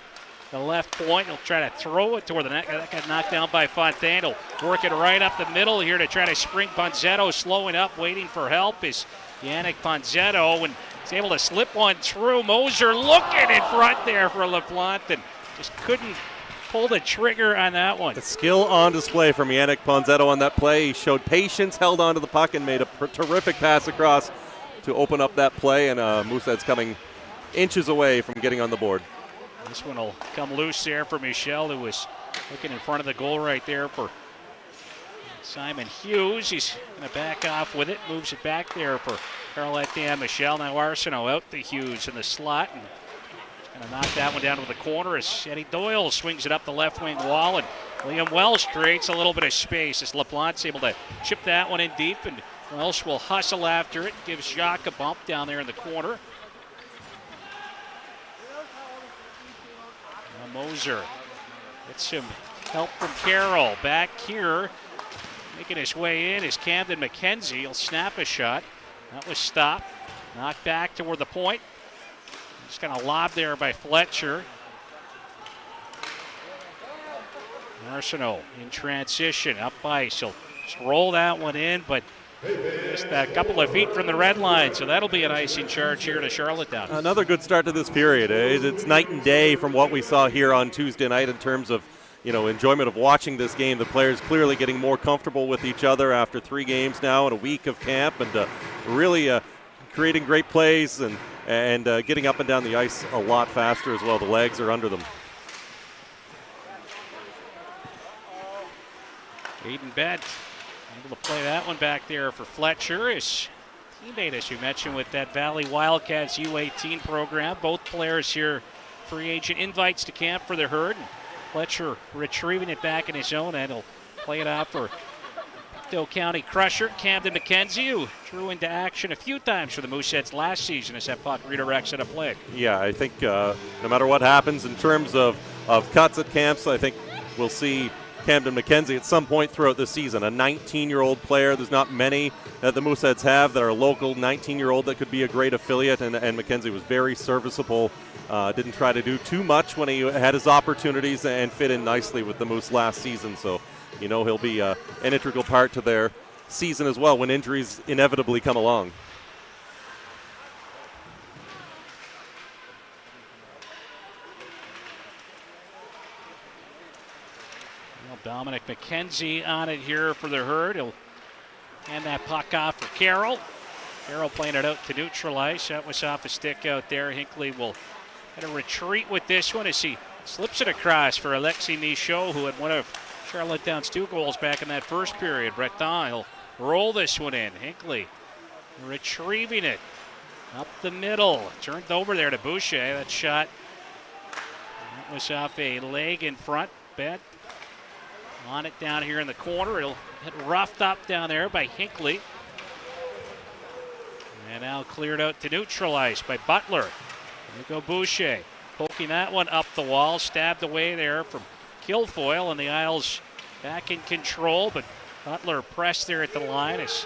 the left point. He'll try to throw it toward the net. That got knocked down by Fontaine. He'll work it right up the middle here to try to spring Ponzetto. Slowing up, waiting for help is Yannick Ponzetto, and he's able to slip one through. Moser looking in front there for LaPlante, and just couldn't pull the trigger on that one.
The skill on display from Yannick Ponzetto on that play. He showed patience, held onto the puck, and made a terrific pass across to open up that play, and Mooseheads coming inches away from getting on the board.
This one will come loose there for Michel, who was looking in front of the goal right there for Simon Hughes. He's going to back off with it, moves it back there for Carolette and Michel. Now Arsenault out to Hughes in the slot, and going to knock that one down to the corner as Eddie Doyle swings it up the left wing wall, and Liam Welsh creates a little bit of space as LaPlante's able to chip that one in deep, and Welsh will hustle after it, gives Jacques a bump down there in the corner. Moser gets some help from Carroll. Back here, making his way in is Camden McKenzie. He'll snap a shot. That was stopped. Knocked back toward the point. Just kind of lob there by Fletcher. Arsenault in transition, up ice. He'll just roll that one in, but just a couple of feet from the red line, so that'll be an icing charge here to Charlottetown.
Another good start to this period. It's night and day from what we saw here on Tuesday night in terms of enjoyment of watching this game. The players clearly getting more comfortable with each other after 3 games now and a week of camp, and really creating great plays and getting up and down the ice a lot faster as well. The legs are under them.
Aiden Bent able to play that one back there for Fletcher. His teammate, as you mentioned, with that Valley Wildcats U18 program. Both players here, free agent invites to camp for the Herd. And Fletcher retrieving it back in his own end. He'll play it out for Pictou County Crusher, Camden McKenzie, who drew into action a few times for the Mooseheads last season as that puck redirects at a play.
Yeah, I think no matter what happens in terms of cuts at camps, I think we'll see Camden McKenzie at some point throughout the season. A 19-year-old player. There's not many that the Mooseheads have that are local 19-year-old that could be a great affiliate, and McKenzie was very serviceable. Didn't try to do too much when he had his opportunities and fit in nicely with the Moose last season. So, he'll be an integral part to their season as well when injuries inevitably come along.
Dominic McKenzie on it here for the Herd. He'll hand that puck off for Carroll. Carroll playing it out to neutral ice. That was off a stick out there. Hinckley will get a retreat with this one as he slips it across for Alexi Michaud, who had one of Charlottetown's 2 goals back in that first period. Breton, he'll roll this one in. Hinckley retrieving it up the middle. Turned over there to Boucher. That shot that was off a leg in front. Bad. On it down here in the corner. It'll get roughed up down there by Hinckley. And now cleared out to neutral ice by Butler. There go Boucher. Poking that one up the wall. Stabbed away there from Kilfoyle, and the Isles back in control. But Butler pressed there at the line as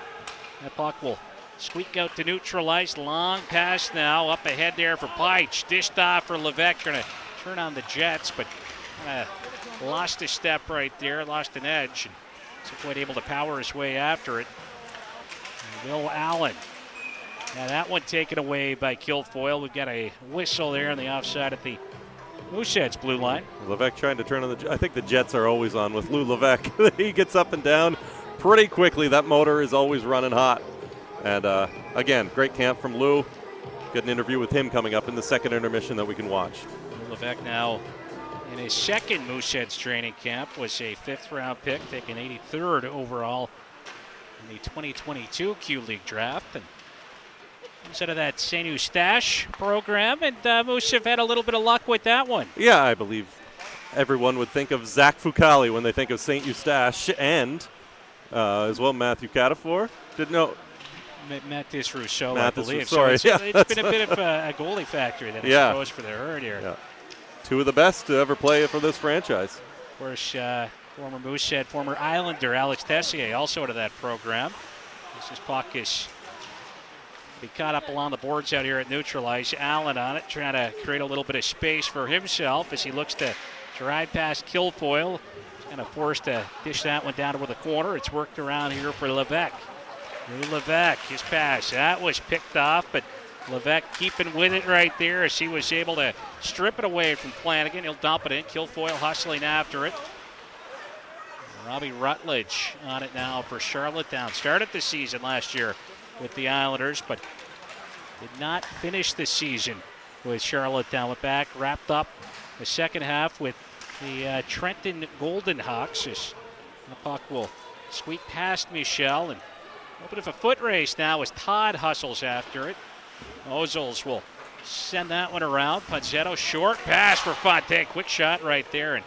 that puck will squeak out to neutral ice. Long pass now. Up ahead there for Peich. Dished off for Levesque. Going to turn on the Jets, but lost a step right there, lost an edge, and wasn't quite able to power his way after it. And Will Allen. Now that one taken away by Kilfoyle. We've got a whistle there on the offside at the Mooseheads blue line.
Levesque trying to turn on I think the Jets are always on with Lou Levesque. He gets up and down pretty quickly. That motor is always running hot. And again, great camp from Lou. Get an interview with him coming up in the second intermission that we can watch.
Lou Levesque now in his second Mooseheads training camp, was a 5th-round pick, taken 83rd overall in the 2022 Q League draft. And instead of that St. Eustache program, and Moose have had a little bit of luck with that one.
Yeah, I believe everyone would think of Zach Fucali when they think of St. Eustache, and as well Matthew Catafor. Didn't know.
Matthis Rousseau,
Matthis,
I believe.
Sorry.
So it's been a bit of a goalie factory that I suppose for the Herd here.
Yeah. 2 of the best to ever play for this franchise.
Of course, former Moosehead, former Islander Alex Tessier also to that program. This puck is be caught up along the boards out here at neutral ice. Allen on it, trying to create a little bit of space for himself as he looks to drive past Kilfoyle. Kind of forced to dish that one down toward the corner. It's worked around here for Levesque. Levesque, his pass, that was picked off, but Levesque keeping with it right there as he was able to strip it away from Flanagan. He'll dump it in. Kilfoyle hustling after it. Robbie Rutledge on it now for Charlottetown. Started the season last year with the Islanders, but did not finish the season with Charlottetown. Went back, wrapped up the second half with the Trenton Golden Hawks. As the puck will squeak past Michel, and a little bit of a foot race now as Todd hustles after it. Ozils will send that one around. Pazzetto short pass for Fontaine. Quick shot right there, and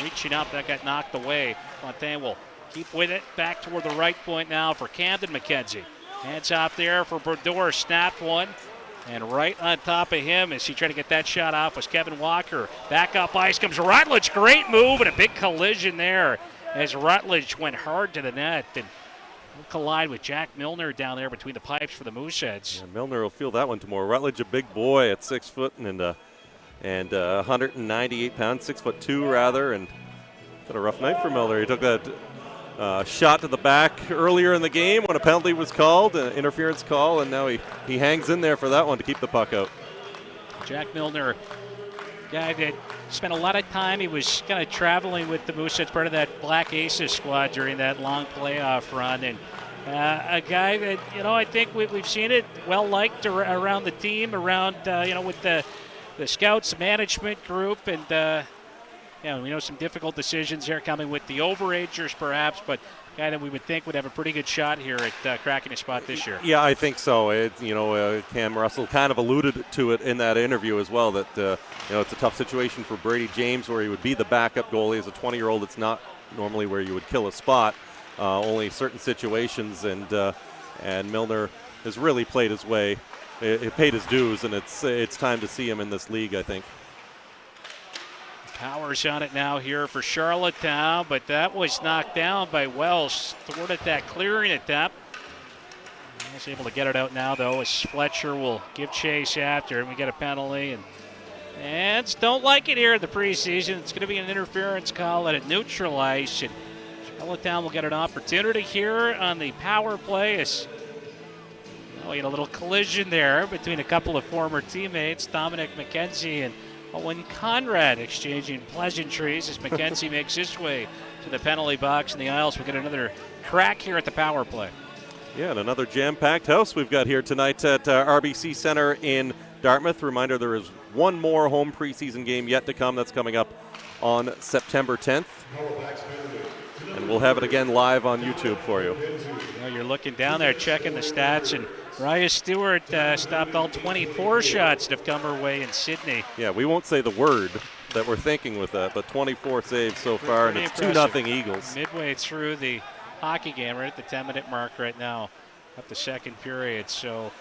reaching up, that got knocked away. Fontaine will keep with it. Back toward the right point now for Camden McKenzie. Hands off there for Brodeur. Snapped one. And right on top of him as he tried to get that shot off was Kevin Walker. Back up ice comes Rutledge. Great move and a big collision there as Rutledge went hard to the net. And He'll collide with Jack Milner down there between the pipes for the Mooseheads.
Yeah, Milner will feel that one tomorrow. Rutledge, a big boy at 6 foot and 198 pounds, 6'2" rather, and had a rough night for Milner. He took that shot to the back earlier in the game when a penalty was called, an interference call, and now he hangs in there for that one to keep the puck out.
Jack Milner, guy that spent a lot of time. He was kind of traveling with the Mooseheads, part of that Black Aces squad during that long playoff run, and a guy that, I think we've seen it well liked around the team, around with the scouts management group, and we know some difficult decisions here coming with the overagers perhaps, but a guy that we would think would have a pretty good shot here at cracking a spot this year.
Yeah, I think so. Cam Russell kind of alluded to it in that interview as well, that it's a tough situation for Brady James where he would be the backup goalie. As a 20-year-old, it's not normally where you would kill a spot, only certain situations, and Milner has really played his way. It paid his dues, and it's time to see him in this league, I think.
Powers on it now here for Charlottetown, but that was knocked down by Welsh. Thwarted that clearing attempt. He's able to get it out now, though, as Fletcher will give chase after, and we get a penalty. And fans don't like it here in the preseason. It's going to be an interference call at neutral ice, and Charlottetown will get an opportunity here on the power play. We had a little collision there between a couple of former teammates, Dominic McKenzie and Owen Conrad, exchanging pleasantries as McKenzie makes his way to the penalty box, and the Isles will get another crack here at the power play.
Yeah, and another jam-packed house we've got here tonight at RBC Center in Dartmouth. Reminder, there is one more home preseason game yet to come. That's coming up on September 10th. And we'll have it again live on YouTube for you.
You're looking down there, checking the stats, and Raya Stewart stopped all 24 shots that have come her way in Sydney.
Yeah, we won't say the word that we're thinking with that, but 24 saves so far, and it's 2-0 Eagles.
Midway through the hockey game, right at the 10-minute mark right now, up the second period. So,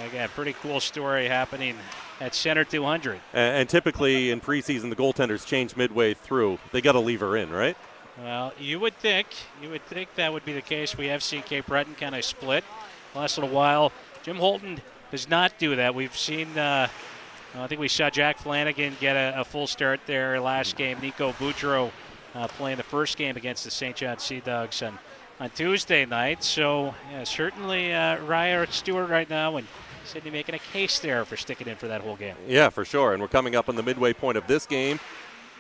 again, pretty cool story happening at center 200.
And typically in preseason, the goaltenders change midway through. They got to leave her in, right?
Well, you would think that would be the case. We have seen Cape Breton kind of split last little while. Jim Holton does not do that. We've seen, I think we saw Jack Flanagan get a full start there last game. Nico Boudreau playing the first game against the St. John Sea Dogs on Tuesday night. So, yeah, certainly Raya Stewart right now, and Sydney making a case there for sticking in for that whole game.
Yeah, for sure. And we're coming up on the midway point of this game.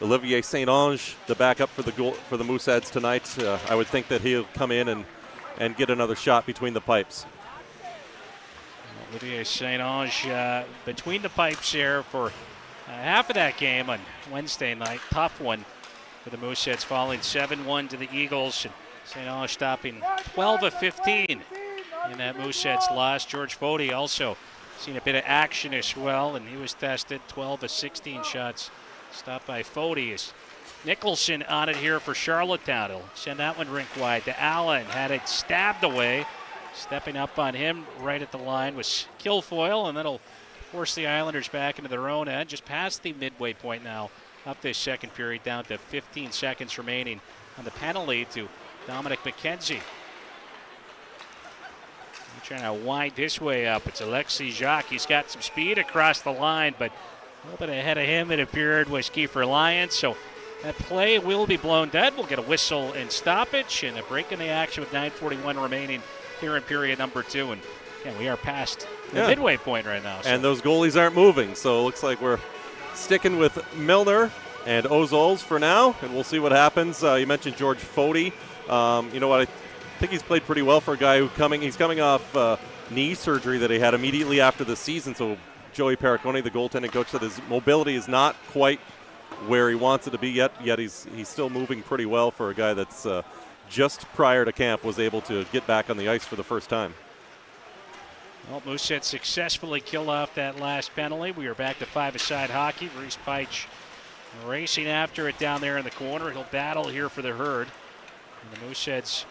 Olivier St-Ange, the backup for the Mooseheads tonight. I would think that he'll come in and get another shot between the pipes.
Olivier St-Ange between the pipes here for half of that game on Wednesday night. Tough one for the Mooseheads, falling 7-1 to the Eagles. And St-Ange stopping 12 of 15 in that Mooseheads loss. George Fody also seen a bit of action as well, and he was tested 12 of 16 shots stopped by Fody. Is Nicholson on it here for Charlottetown. He'll send that one rink wide to Allen. Had it stabbed away. Stepping up on him right at the line was Kilfoyle, and that'll force the Islanders back into their own end. Just past the midway point now, up this second period, down to 15 seconds remaining on the penalty to Dominic McKenzie. Trying to wind his way up. It's Alexis Jacques. He's got some speed across the line, but a little bit ahead of him, it appeared, was Kiefer Lyons. So that play will be blown dead. We'll get a whistle and stoppage and a break in the action with 9:41 remaining here in period number 2. And yeah, we are past the midway point right now. So.
And those goalies aren't moving, so it looks like we're sticking with Milner and Ozols for now, and we'll see what happens. You mentioned George Fody. You know what? I think he's played pretty well for a guy he's coming off knee surgery that he had immediately after the season. So Joey Perricone, the goaltending coach, said his mobility is not quite where he wants it to be yet he's still moving pretty well for a guy that's just prior to camp was able to get back on the ice for the first time.
Well, Moosehead successfully killed off that last penalty. We are back to five-a-side hockey. Reese Peich racing after it down there in the corner. He'll battle here for the herd. And the Mooseheads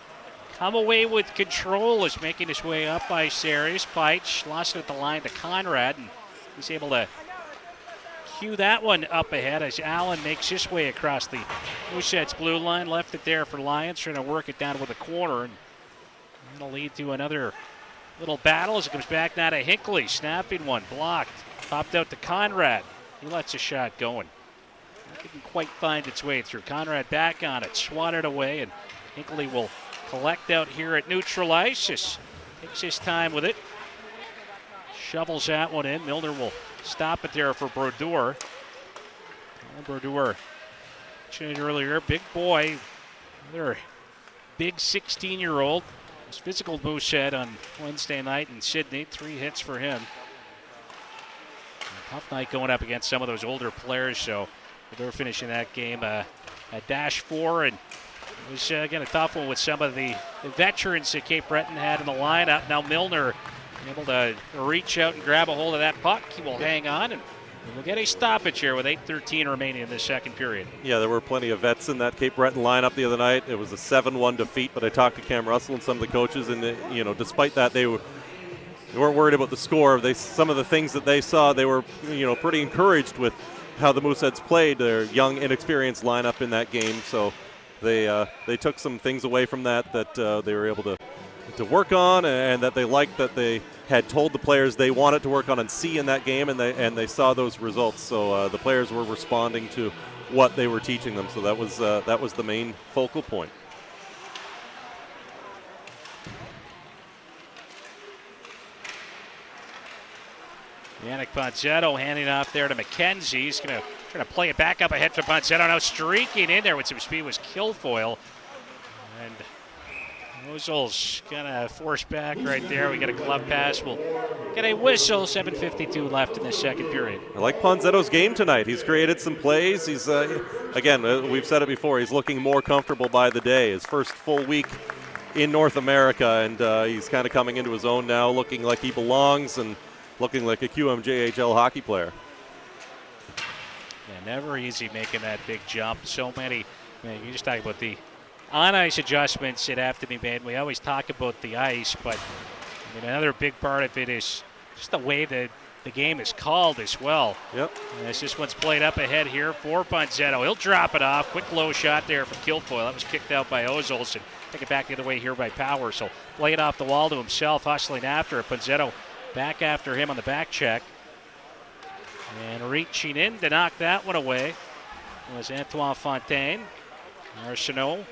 come away with control as making his way up by Series. Peich lost it at the line to Conrad, and he's able to cue that one up ahead as Allen makes his way across the Mooseheads blue line. Left it there for Lyons, trying to work it down with a corner. And That'll lead to another little battle as it comes back now to Hinckley. Snapping one, blocked. Popped out to Conrad. He lets a shot going. Didn't quite find its way through. Conrad back on it, swatted away, and Hinckley will collect out here at neutral ice. Just takes his time with it. Shovels that one in. Milner will stop it there for Brodeur. Brodeur, mentioned it earlier, big boy. Another big 16-year-old. His physical Moosehead on Wednesday night in Sydney. 3 hits for him. A tough night going up against some of those older players, so they're finishing that game at -4, and it was again a tough one with some of the veterans that Cape Breton had in the lineup. Now Milner able to reach out and grab a hold of that puck. He will hang on, and we'll get a stoppage here with 8:13 remaining in the second period.
Yeah, there were plenty of vets in that Cape Breton lineup the other night. It was a 7-1 defeat, but I talked to Cam Russell and some of the coaches, and despite that, they weren't worried about the score. Some of the things that they saw, they were pretty encouraged with how the Mooseheads played. Their young, inexperienced lineup in that game, so they took some things away from that they were able to work on, and that they liked that they had told the players they wanted to work on and see in that game, and they saw those results. So the players were responding to what they were teaching them. So that was the main focal point.
Yannick Ponzetto handing off there to McKenzie. He's going to try to play it back up ahead for Ponzetto. Now streaking in there with some speed was Kilfoyle. And Ozel's going to force back right there. We get a glove pass. We'll get a whistle. 7:52 left in the second period.
I like Ponzetto's game tonight. He's created some plays. He's, again, we've said it before, he's looking more comfortable by the day. His first full week in North America, and he's kind of coming into his own now, looking like he belongs and looking like a QMJHL hockey player.
Yeah, never easy making that big jump. So many, you just talk about the on-ice adjustments that have to be made. We always talk about the ice, but another big part of it is just the way that the game is called as well.
Yep.
And as this one's played up ahead here for Ponzetto. He'll drop it off. Quick low shot there from Kilfoyle. That was kicked out by Ozels, and take it back the other way here by Power. So play it off the wall to himself, hustling after it. Ponzetto back after him on the back check. And reaching in to knock that one away was Antoine Fontaine. Arsenault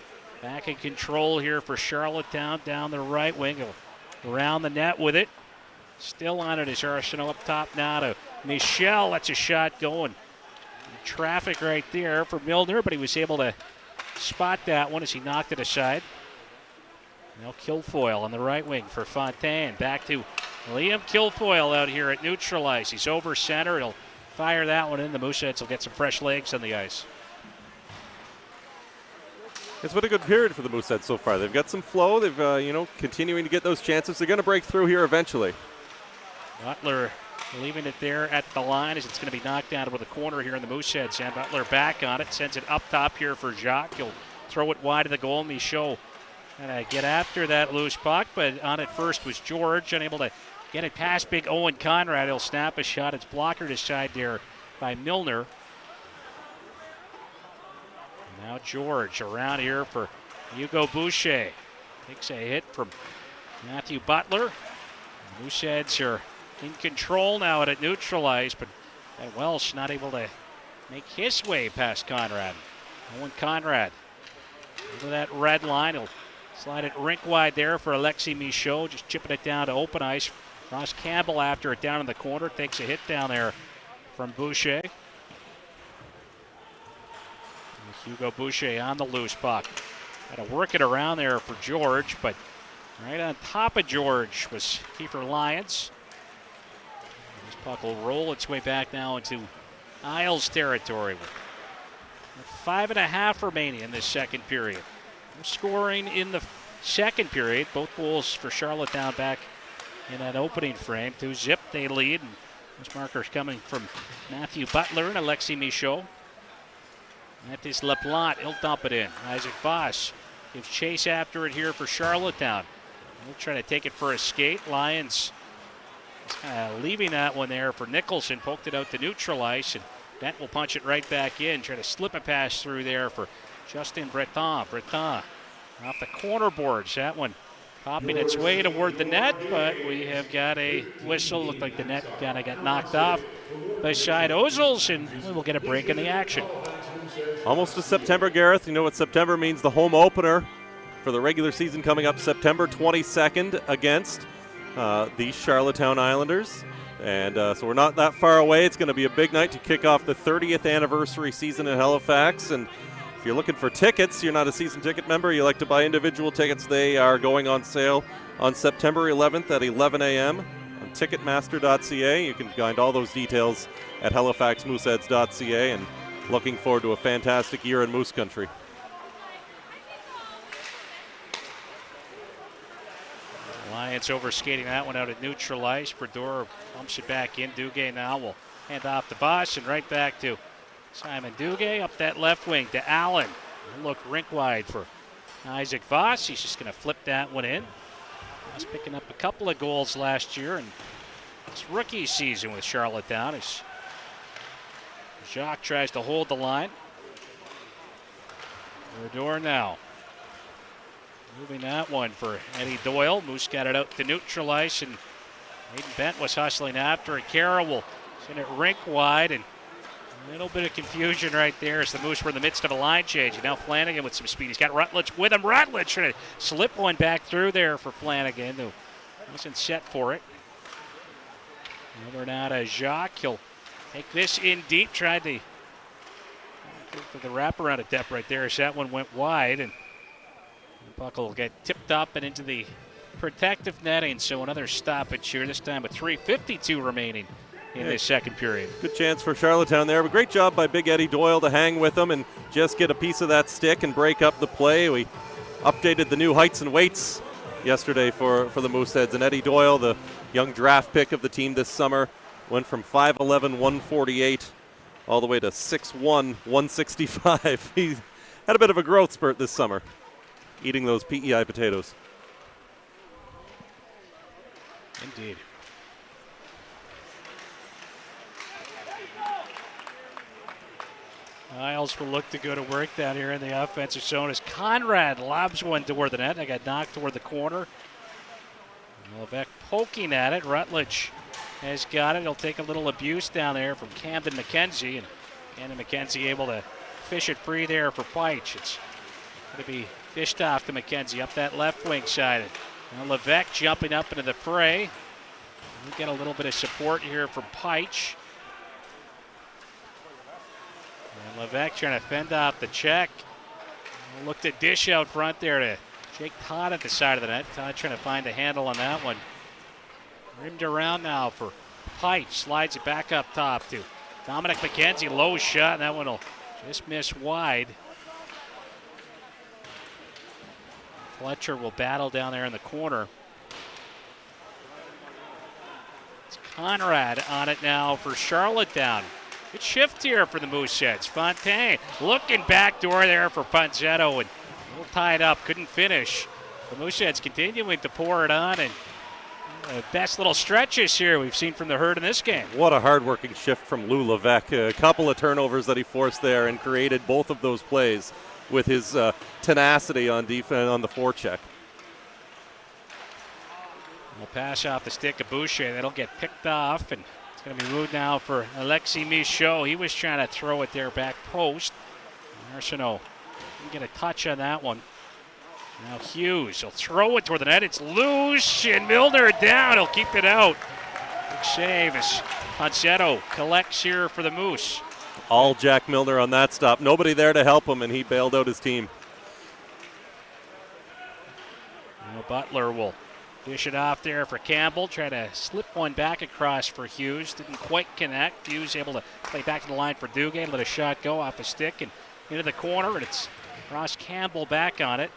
back in control here for Charlottetown down the right wing. Around the net with it. Still on it is Arsenault up top now to Michel. That's a shot going. Traffic right there for Milner, but he was able to spot that one as he knocked it aside. Now Kilfoyle on the right wing for Fontaine. Back to Liam Kilfoyle out here at neutral ice. He's over center. He'll fire that one in. The Mooseheads will get some fresh legs on the ice.
It's been a good period for the Mooseheads so far. They've got some flow. They've, continuing to get those chances. They're going to break through here eventually.
Butler leaving it there at the line as it's going to be knocked down with a corner here in the Mooseheads. And Butler back on it, sends it up top here for Jacques. He'll throw it wide of the goal. Michaud going to get after that loose puck, but on it first was George, unable to get it past big Owen Conrad. He'll snap a shot. It's blockered aside there by Milner. Now George around here for Hugo Boucher. Takes a hit from Matthew Butler. The Mooseheads are in control now at neutral ice, but Welsh not able to make his way past Conrad. Owen Conrad into that red line. He'll slide it rink wide there for Alexis Michaud, just chipping it down to open ice. Ross Campbell after it down in the corner, takes a hit down there from Boucher. Hugo Boucher on the loose puck. Had to work it around there for George, but right on top of George was Kiefer Lyons. This puck will roll its way back now into Isles territory with 5.5 remaining in this second period. No scoring in the second period. Both goals for Charlottetown back in that opening frame. 2-0 they lead, and those markers coming from Matthew Butler and Alexis Michaud. Mathis Laplante, he'll dump it in. Isaac Voss gives chase after it here for Charlottetown. He'll try to take it for a skate. Lyons is kind of leaving that one there for Nicholson. Poked it out to neutral ice, and Bent will punch it right back in. Try to slip a pass through there for Justin Breton. Breton off the corner boards. That one popping its way toward the net, but we have got a whistle. Looked like the net kind of got knocked off by side Ozils, and we will get a break in the action.
Almost to September, Gareth. You know what September means? The home opener for the regular season coming up September 22nd against the Charlottetown Islanders. And so we're not that far away. It's going to be a big night to kick off the 30th anniversary season in Halifax. And if you're looking for tickets, you're not a season ticket member, you like to buy individual tickets, they are going on sale on September 11th at 11 a.m. on Ticketmaster.ca. You can find all those details at HalifaxMooseheads.ca, and looking forward to a fantastic year in Moose Country.
Lions overskating that one out at neutral ice. Brodeur pumps it back in. Duguay now will hand off to Boss, and right back to Simon Duguay up that left wing to Allen. Look rink wide for Isaac Voss. He's just going to flip that one in. He's picking up a couple of goals last year in his rookie season with Charlottetown as Jacques tries to hold the line. Brodeur now moving that one for Eddie Doyle. Moose got it out to neutral ice, and Hayden Bent was hustling after it. Carroll will send it rink wide, and a little bit of confusion right there as the Moose were in the midst of a line change. And now Flanagan with some speed. He's got Rutledge with him. Rutledge trying to slip one back through there for Flanagan, who wasn't set for it. Another now to Jacques. He'll take this in deep. Tried to get the wraparound at depth right there as that one went wide. And the puck will get tipped up and into the protective netting. So another stoppage here, this time with 3:52 remaining in the second period.
Good chance for Charlottetown there, but great job by Big Eddie Doyle to hang with them and just get a piece of that stick and break up the play. We updated the new heights and weights yesterday for the Mooseheads, and Eddie Doyle, the young draft pick of the team this summer, went from 5'11", 148 all the way to 6'1", 165. He had a bit of a growth spurt this summer, eating those PEI potatoes.
Indeed. Isles will look to go to work down here in the offensive zone as Conrad lobs one toward the net. I got knocked toward the corner. Levesque poking at it. Rutledge has got it. He'll take a little abuse down there from Camden McKenzie. And Camden McKenzie able to fish it free there for Peitsch. It's going to be fished off to McKenzie up that left wing side. Now Levesque jumping up into the fray. We get a little bit of support here from Peitsch. And Levesque trying to fend off the check. Looked at dish out front there to Jake Todd at the side of the net. Todd trying to find a handle on that one. Rimmed around now for Peitsch. Slides it back up top to Dominic McKenzie. Low shot, and that one will just miss wide. Fletcher will battle down there in the corner. It's Conrad on it now for Charlottetown. Good shift here for the Mooseheads. Fontaine looking backdoor there for Ponzetto, and a little tied up, couldn't finish. The Mooseheads continuing to pour it on, and best little stretches here we've seen from the Herd in this game.
What a hard-working shift from Lou Levesque. A couple of turnovers that he forced there and created both of those plays with his tenacity on defense on the forecheck.
We'll pass off the stick of Boucher. That'll get picked off, and it's going to be moved now for Alexis Michaud. He was trying to throw it there back post. Arsenault didn't get a touch on that one. Now Hughes will throw it toward the net. It's loose, and Milner down. He'll keep it out. Big save as Ponzetto collects here for the Moose.
All Jack Milner on that stop. Nobody there to help him, and he bailed out his team.
Now Butler will dish it off there for Campbell. Try to slip one back across for Hughes. Didn't quite connect. Hughes able to play back to the line for Duguay. Let a shot go off the stick and into the corner, and it's Ross Campbell back on it.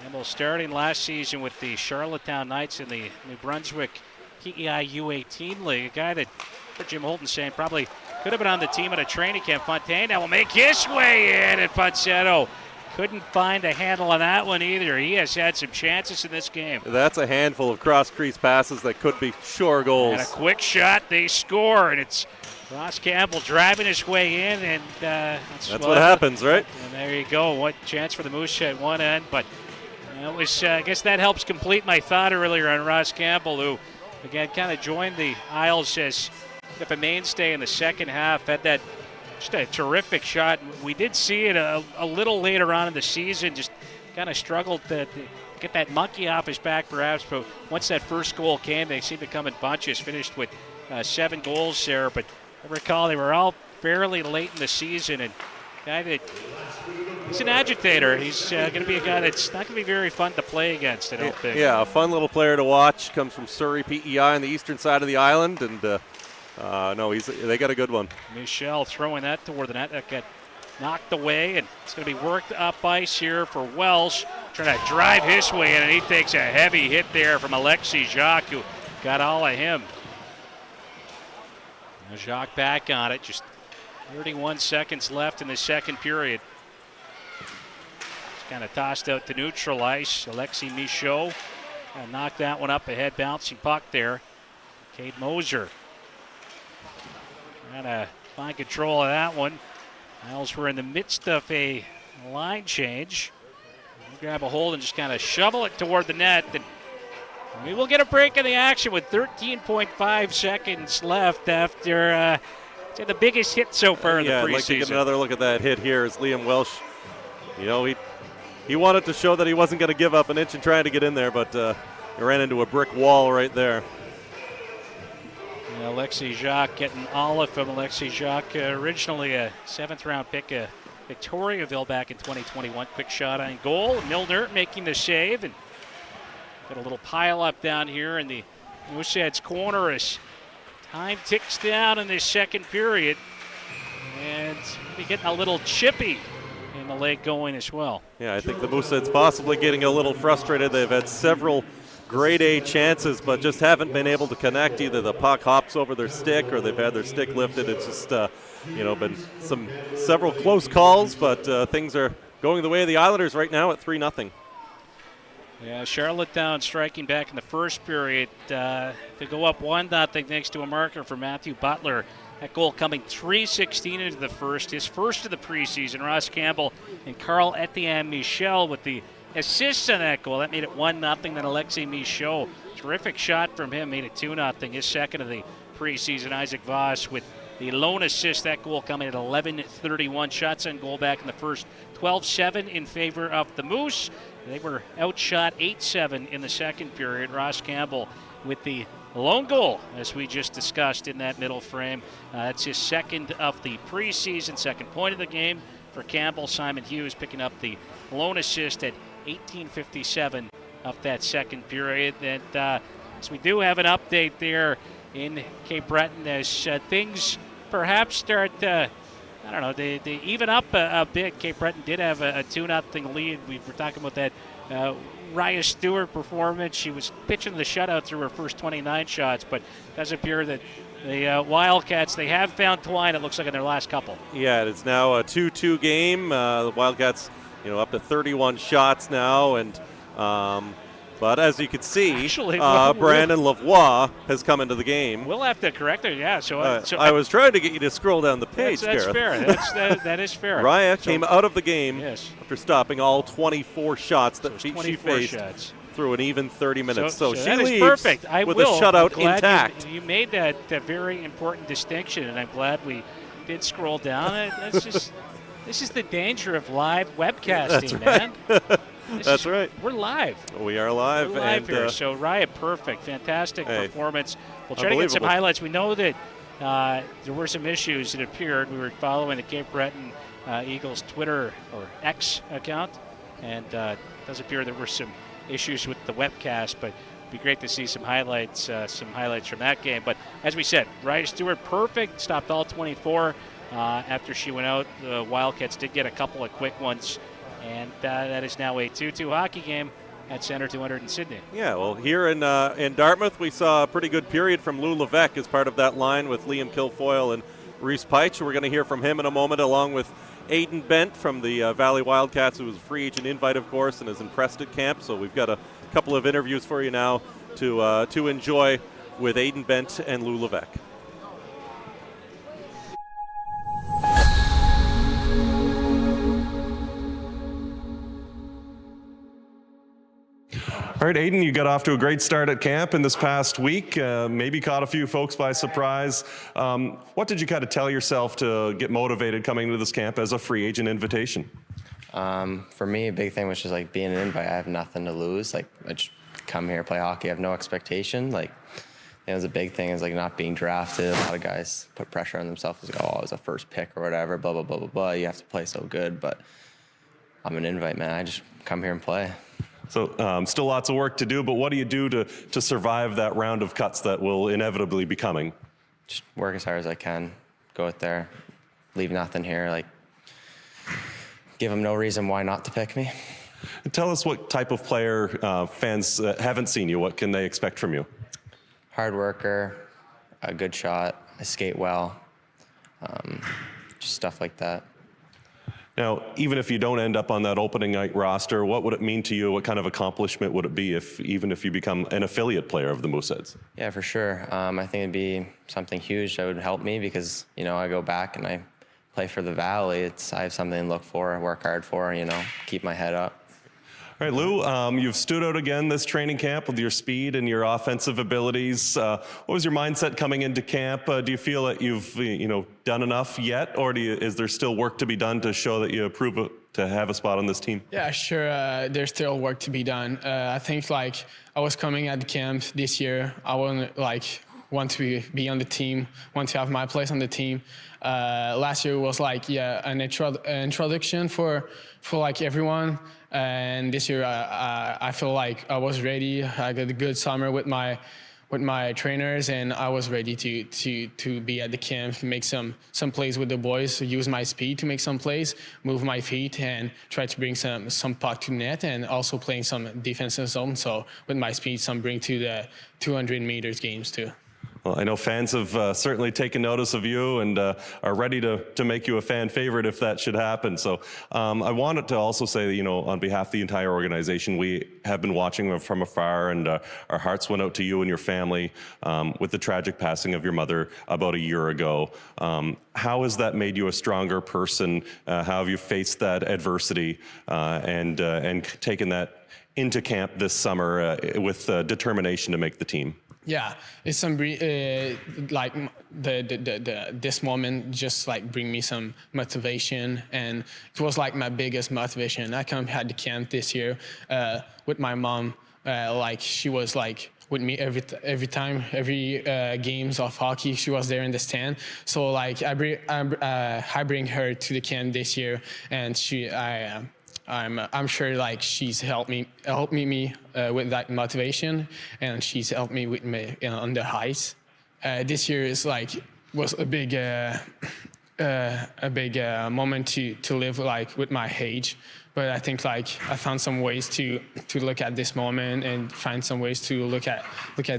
Campbell starting last season with the Charlottetown Knights in the New Brunswick PEI U18 League. A guy that, for Jim Holton saying, probably could have been on the team at a training camp. Fontaine now will make his way in, and Ponzetto couldn't find a handle on that one either. He has had some chances in this game.
That's a handful of cross-crease passes that could be sure goals.
And a quick shot, they score, and it's Ross Campbell driving his way in, and that's
what happens, right?
And there you go. What chance for the Moose at one end, but That was, I guess that helps complete my thought earlier on Ross Campbell, who, again, kind of joined the Isles as a mainstay in the second half. Had that just a terrific shot. We did see it a little later on in the season, just kind of struggled to get that monkey off his back perhaps, but once that first goal came, they seemed to come in bunches, finished with 7 goals there. But I recall they were all fairly late in the season, and he's an agitator. He's going to be a guy that's not going to be very fun to play against, I don't think.
Yeah, a fun little player to watch. Comes from Surrey, PEI on the eastern side of the island, and they got a good one.
Michel throwing that toward the net. That got knocked away, and it's going to be worked up ice here for Welsh. Trying to drive his way in, and he takes a heavy hit there from Alexei Jacques, who got all of him. Now Jacques back on it, just 31 seconds left in the second period. It's kind of tossed out to neutral ice. Alexei Michaud knocked that one up ahead, bouncing puck there. Cade Moser trying to find control of that one. Isles were in the midst of a line change. Grab a hold and just kind of shovel it toward the net. And we will get a break in the action with 13.5 seconds left after the biggest hit so far in the preseason.
I'd like to get another look at that hit here as Liam Welsh, he wanted to show that he wasn't going to give up an inch and trying to get in there, but he ran into a brick wall right there.
And Alexei Jacques getting all of him. Alexei Jacques, originally a 7th-round pick of Victoriaville back in 2021. Quick shot on goal. Milner making the save, and got a little pile up down here in the Mooseheads corner as time ticks down in this second period, and be getting a little chippy in the late going as well.
Yeah, I think the Mooseheads possibly getting a little frustrated. They've had several grade A chances, but just haven't been able to connect. Either the puck hops over their stick or they've had their stick lifted. It's just been several close calls, but things are going the way of the Islanders right now at 3-0.
Yeah, Charlottetown striking back in the first period to go up 1-0 thanks to a marker for Matthew Butler. That goal coming 3:16 into the first, his first of the preseason. Ross Campbell and Carl Etienne Michel with the assists on that goal. That made it 1-0. Then Alexei Michaud, terrific shot from him, made it 2-0. His second of the preseason. Isaac Voss with the lone assist. That goal coming at 11:31. Shots on goal back in the first. 12-7 in favor of the Moose. They were outshot 8-7 in the second period. Ross Campbell with the lone goal, as we just discussed in that middle frame. That's his second of the preseason, second point of the game for Campbell. Simon Hughes picking up the lone assist at 18:57 of that second period. And so we do have an update there in Cape Breton as things perhaps start they even up a bit. Cape Breton did have a 2-0 lead. We were talking about that Raya Stewart performance. She was pitching the shutout through her first 29 shots, but it does appear that the Wildcats, they have found twine, it looks like, in their last couple.
Yeah, it's now a 2-2 game. The Wildcats, up to 31 shots now, and but as you can see,
actually,
Brandon Lavoie has come into the game.
We'll have to correct it, yeah. So
I was trying to get you to scroll down the page,
that's
Gareth.
fair. That is fair.
Raya came out of the game
after
stopping all 24 shots that she faced through an even 30 minutes. So she leaves
perfect.
with a shutout intact.
You made that very important distinction, and I'm glad we did scroll down. This is the danger of live webcasting, man.
That's right.
We're live.
We are live.
We're live here. So Raya, perfect, fantastic performance. We'll try to get some highlights. We know that there were some issues. It appeared we were following the Cape Breton Eagles Twitter or X account, and it does appear there were some issues with the webcast. But it'd be great to see some highlights from that game. But as we said, Raya Stewart, perfect, stopped all 24 after she went out. The Wildcats did get a couple of quick ones. And that is now a 2-2 hockey game at Center 200 in Sydney. Yeah,
well, here in Dartmouth, we saw a pretty good period from Lou Levesque as part of that line with Liam Kilfoyle and Reese Peitsch. We're going to hear from him in a moment, along with Aiden Bent from the Valley Wildcats, who was a free agent invite, of course, and is impressed at camp. So we've got a couple of interviews for you now to enjoy with Aiden Bent and Lou Levesque.
All right, Aiden, you got off to a great start at camp in this past week. Maybe caught a few folks by surprise. What did you kind of tell yourself to get motivated coming to this camp as a free agent invitation?
For me, a big thing was just like being an invite. I have nothing to lose. Like, I just come here, play hockey. I have no expectation. Like, it was a big thing is like not being drafted. A lot of guys put pressure on themselves. Like, oh, I was a first pick or whatever, blah, blah, blah, blah, blah. You have to play so good. But I'm an invite, man. I just come here and play.
So still lots of work to do, but what do you do to survive that round of cuts that will inevitably be coming?
Just work as hard as I can. Go out there. Leave nothing here. Like, give them no reason why not to pick me.
And tell us what type of player fans haven't seen you. What can they expect from you?
Hard worker, a good shot, I skate well, just stuff like that.
Now, even if you don't end up on that opening night roster, what would it mean to you? What kind of accomplishment would it be even if you become an affiliate player of the Mooseheads?
Yeah, for sure. I think it'd be something huge that would help me because, you know, I go back and I play for the Valley. I have something to look for, work hard for, you know, keep my head up.
All right, Lou, you've stood out again this training camp with your speed and your offensive abilities. What was your mindset coming into camp? Do you feel that you've done enough yet, or is there still work to be done to show that you approve to have a spot on this team?
Yeah, sure. There's still work to be done. I think like I was coming at the camp this year. I want to be on the team, want to have my place on the team. Last year was like an introduction for like everyone. And this year, I feel like I was ready. I got a good summer with my trainers, and I was ready to be at the camp, make some plays with the boys, use my speed to make some plays, move my feet, and try to bring some puck to net, and also playing some defensive zone. So with my speed, some bring to the 200 meters games too.
Well, I know fans have certainly taken notice of you and are ready to make you a fan favorite if that should happen. So I wanted to also say that, on behalf of the entire organization, we have been watching from afar, and our hearts went out to you and your family with the tragic passing of your mother about a year ago. How has that made you a stronger person? How have you faced that adversity and taken that into camp this summer with determination to make the team?
Yeah, it's some like this moment just like bring me some motivation, and it was like my biggest motivation. I had the camp this year with my mom. Like she was like with me every time, games of hockey. She was there in the stand. So like I bring her to the camp this year, and I'm sure like she's helped me with that motivation, and she's helped me with on the highs. This year was a big moment to live like with my age, but I think like I found some ways to look at this moment and find some ways to look at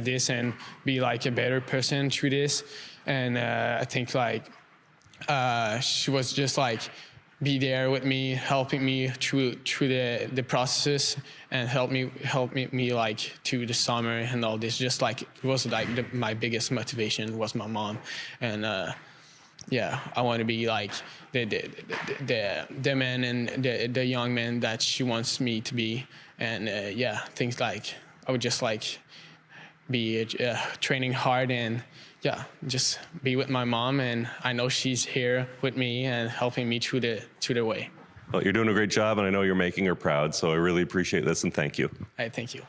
this and be like a better person through this. And I think like she was just like be there with me, helping me through the processes, and help me like to the summer and all this. Just like it was like my biggest motivation was my mom, and I want to be like the man and the young man that she wants me to be, and things like I would just like be training hard and. Yeah, just be with my mom, and I know she's here with me and helping me through the way.
Well, you're doing a great job, and I know you're making her proud, so I really appreciate this, and thank you.
Thank you.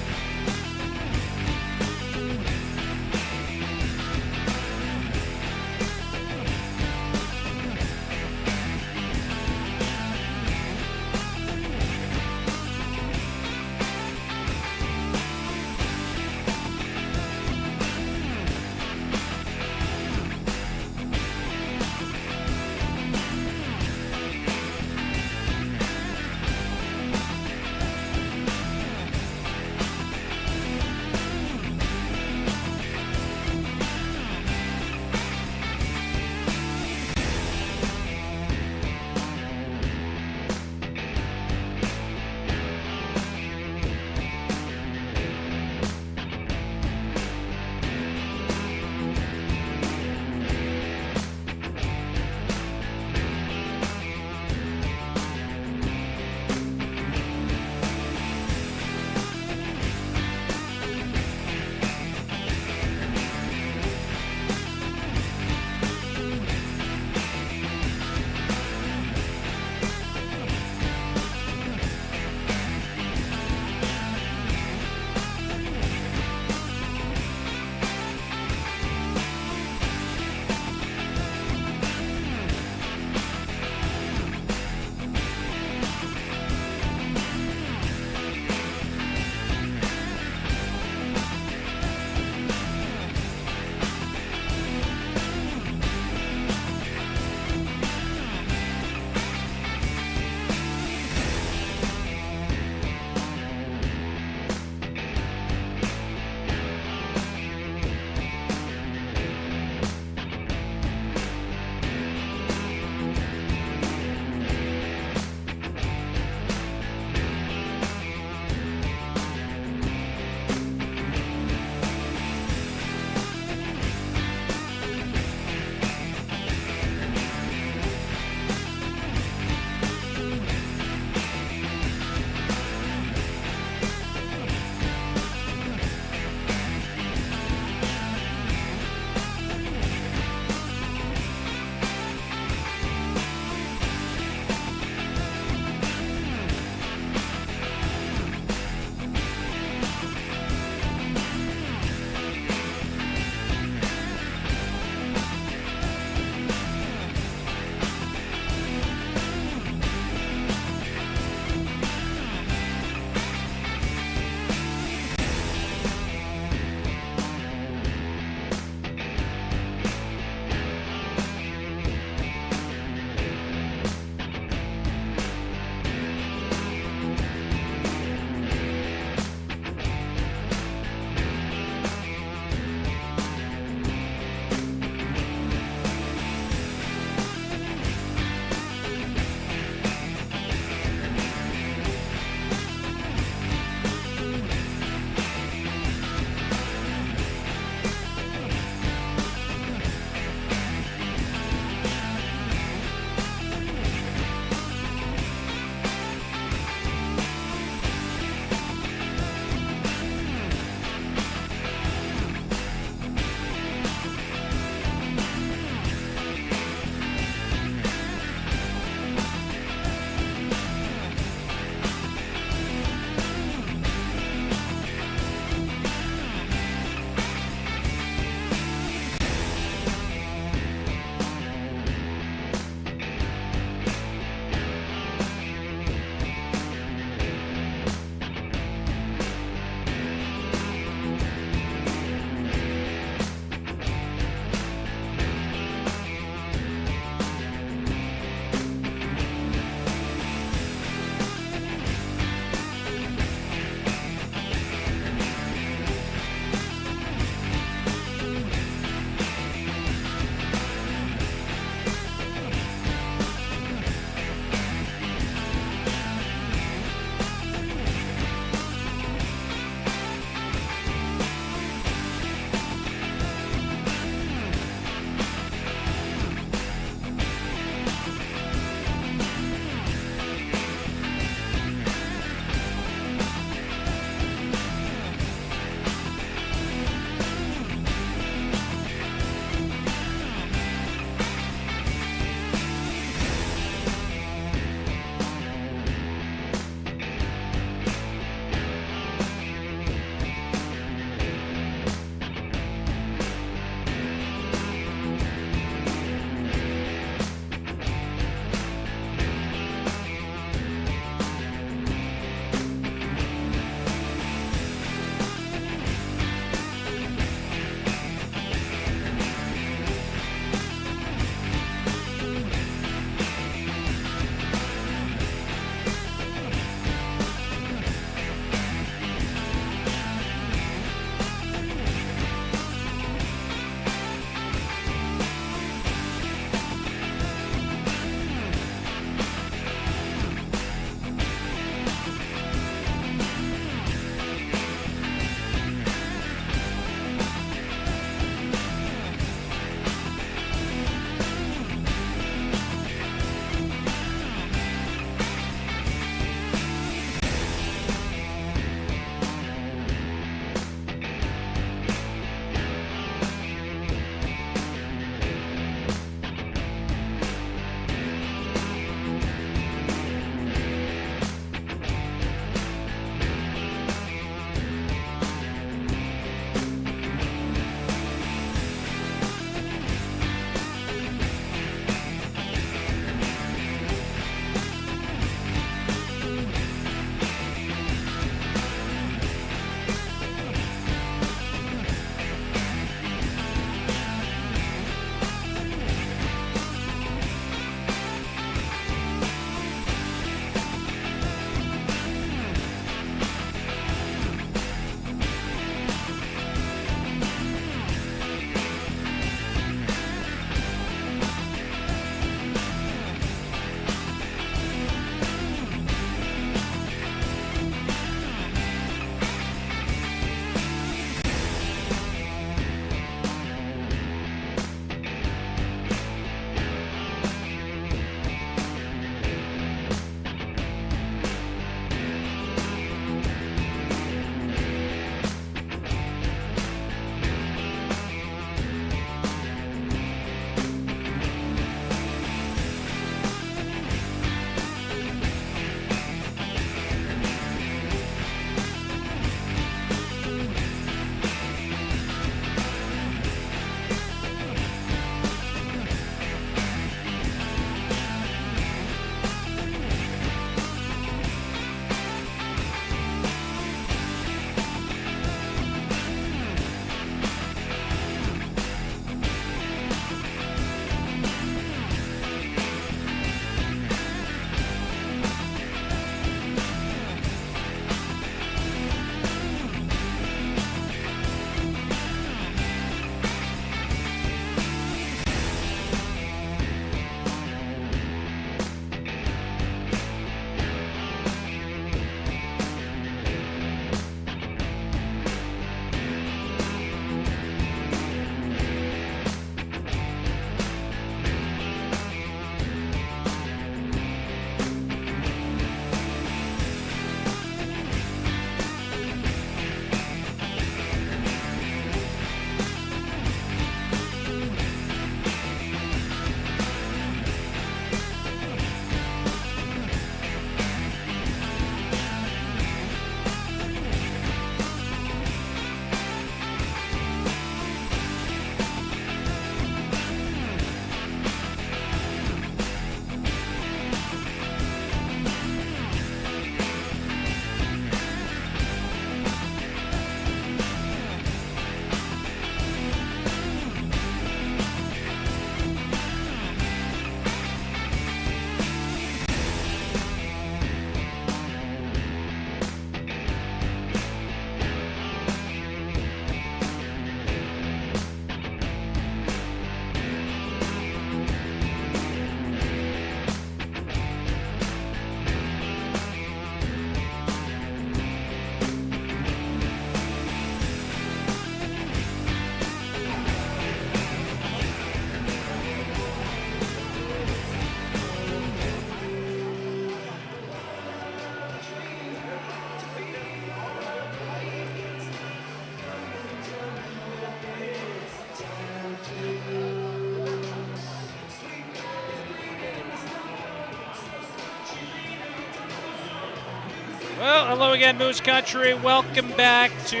Well, hello again, Moose Country. Welcome back to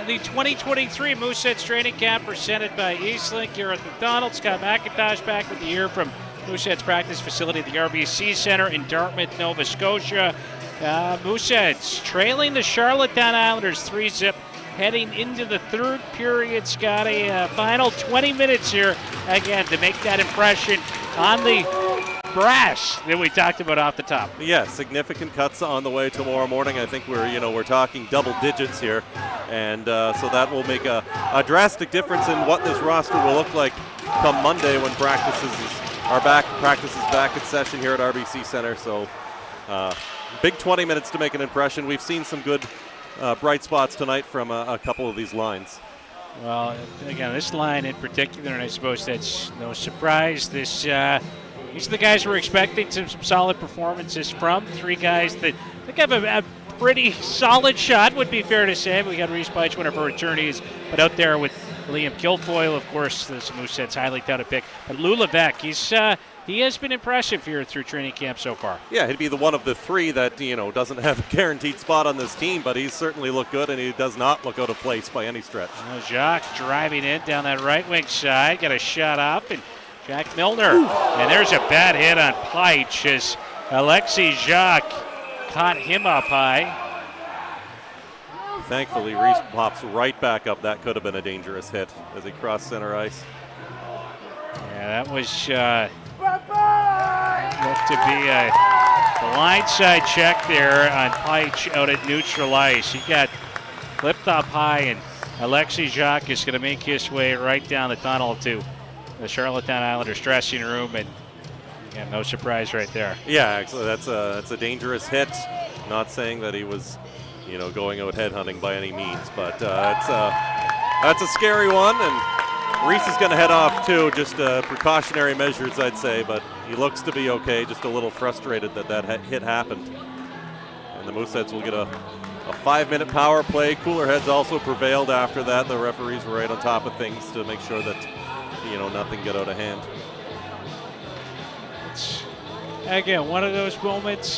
the 2023 Mooseheads training camp presented by Eastlink here at McDonald's. Scott McIntosh back with you here from Mooseheads practice facility at the RBC Center in Dartmouth, Nova Scotia. Mooseheads trailing the Charlottetown Islanders 3-0, heading into the third period, Scotty. Final 20 minutes here, again, to make that impression on the brass that we talked about off the top.
Yeah, significant cuts on the way tomorrow morning. I think we're talking double digits here, and so that will make a drastic difference in what this roster will look like come Monday when practices back in session here at RBC Center. So big 20 minutes to make an impression. We've seen some good bright spots tonight from a couple of these lines.
Well, again, this line in particular, and I suppose that's no surprise. These are the guys we're expecting some solid performances from. Three guys that I think have a pretty solid shot, would be fair to say. We got Reese Beich, one of our returnees, but out there with Liam Kilfoyle, of course, the Mooseheads highly touted pick. But Lou Levesque, he has been impressive here through training camp so far.
Yeah, he'd be the one of the three that, doesn't have a guaranteed spot on this team, but he's certainly looked good, and he does not look out of place by any stretch.
Jacques driving in down that right wing side, got a shot up, and Jack Milner. And there's a bad hit on Peich as Alexei Jacques caught him up high.
Thankfully, Reese pops right back up. That could have been a dangerous hit as he crossed center ice.
Yeah, that was looked to be a blindside check there on Peich out at neutral ice. He got flipped up high, and Alexei Jacques is going to make his way right down the tunnel to the Charlottetown Islanders dressing room, and again, no surprise right there.
Yeah, actually, that's a dangerous hit. Not saying that he was, going out headhunting by any means, but that's a scary one, and Reese is going to head off too. Just precautionary measures, I'd say, but he looks to be okay. Just a little frustrated that hit happened, and the Mooseheads will get a 5-minute power play. Cooler heads also prevailed after that. The referees were right on top of things to make sure that nothing got out of hand.
It's, again, one of those moments.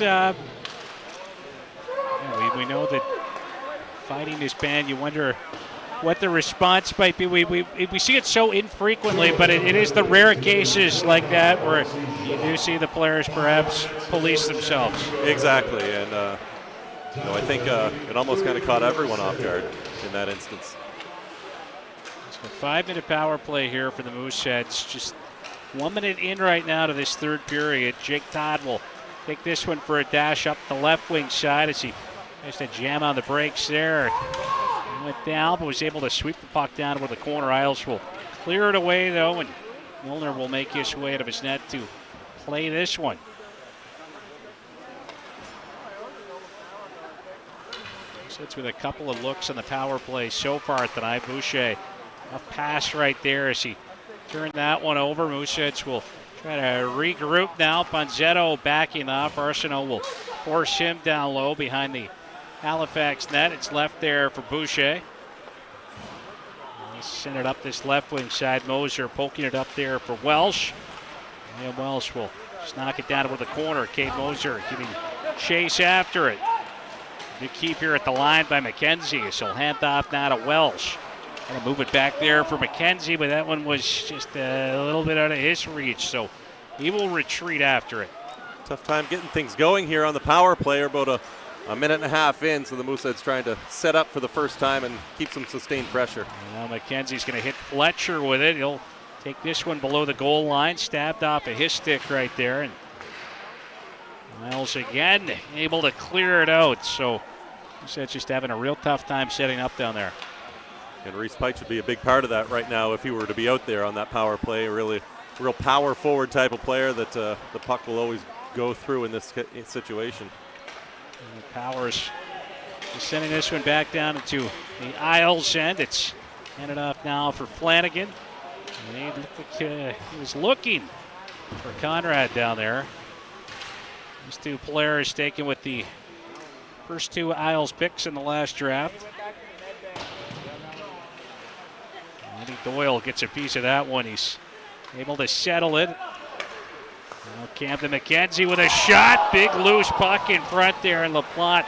We know that fighting this band, you wonder what the response might be. We see it so infrequently, but it is the rare cases like that where you do see the players perhaps police themselves.
Exactly, and I think it almost kind of caught everyone off guard in that instance.
A 5-minute power play here for the Mooseheads. Just 1 minute in right now to this third period. Jake Todd will take this one for a dash up the left wing side as he has to jam on the brakes there. He went down, but was able to sweep the puck down where the corner. Isles will clear it away, though, and Milner will make his way out of his net to play this one. Sits with a couple of looks on the power play so far tonight. Boucher, a pass right there as he turned that one over. Mooseheads will try to regroup now. Ponzetto backing off. Arsenault will force him down low behind the Halifax net. It's left there for Boucher. He sent it up this left wing side. Moser poking it up there for Welsh. And Welsh will just knock it down toward the corner. Cade Moser giving chase after it. Good keep here at the line by McKenzie. So he'll hand off now to Welsh. Gonna move it back there for McKenzie, but that one was just a little bit out of his reach, so he will retreat after it.
Tough time getting things going here on the power play. We're about a minute and a half in, so the Mooseheads trying to set up for the first time and keep some sustained pressure.
Now McKenzie's going to hit Fletcher with it. He'll take this one below the goal line, stabbed off of his stick right there, and Miles again able to clear it out. So Mooseheads just having a real tough time setting up down there.
And Reese Peich would be a big part of that right now if he were to be out there on that power play. A real power forward type of player that the puck will always go through in this situation.
And Powers is sending this one back down into the Isles end. It's handed off now for Flanagan. And he looked like he was looking for Conrad down there. These two players taken with the first two Isles picks in the last draft. Andy Doyle gets a piece of that one. He's able to settle it. Now Camden McKenzie with a shot. Big loose puck in front there, and LaPlante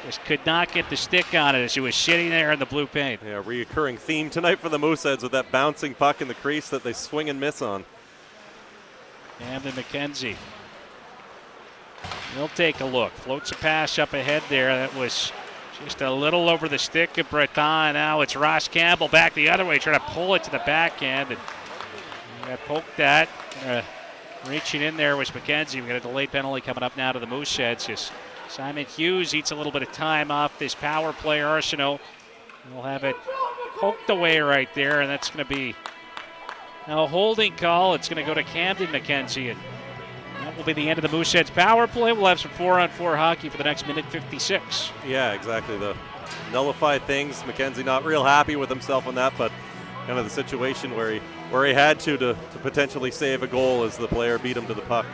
Just could not get the stick on it as he was sitting there in the blue paint.
Yeah, reoccurring theme tonight for the Mooseheads with that bouncing puck in the crease that they swing and miss on.
Camden McKenzie. He'll take a look. Floats a pass up ahead there. That was just a little over the stick of Breton. Now it's Ross Campbell back the other way, trying to pull it to the backhand. And got poked at. Reaching in there was McKenzie. We got a delayed penalty coming up now to the Mooseheads. As Simon Hughes eats a little bit of time off this power play. Arsenault will have it poked away right there, and that's going to be now a holding call. It's going to go to Camden McKenzie, and that will be the end of the Mooseheads power play. We'll have some 4-on-4 hockey for the next minute 56.
Yeah, exactly. The nullify things. McKenzie not real happy with himself on that, but kind of the situation where he had to potentially save a goal as the player beat him to the puck.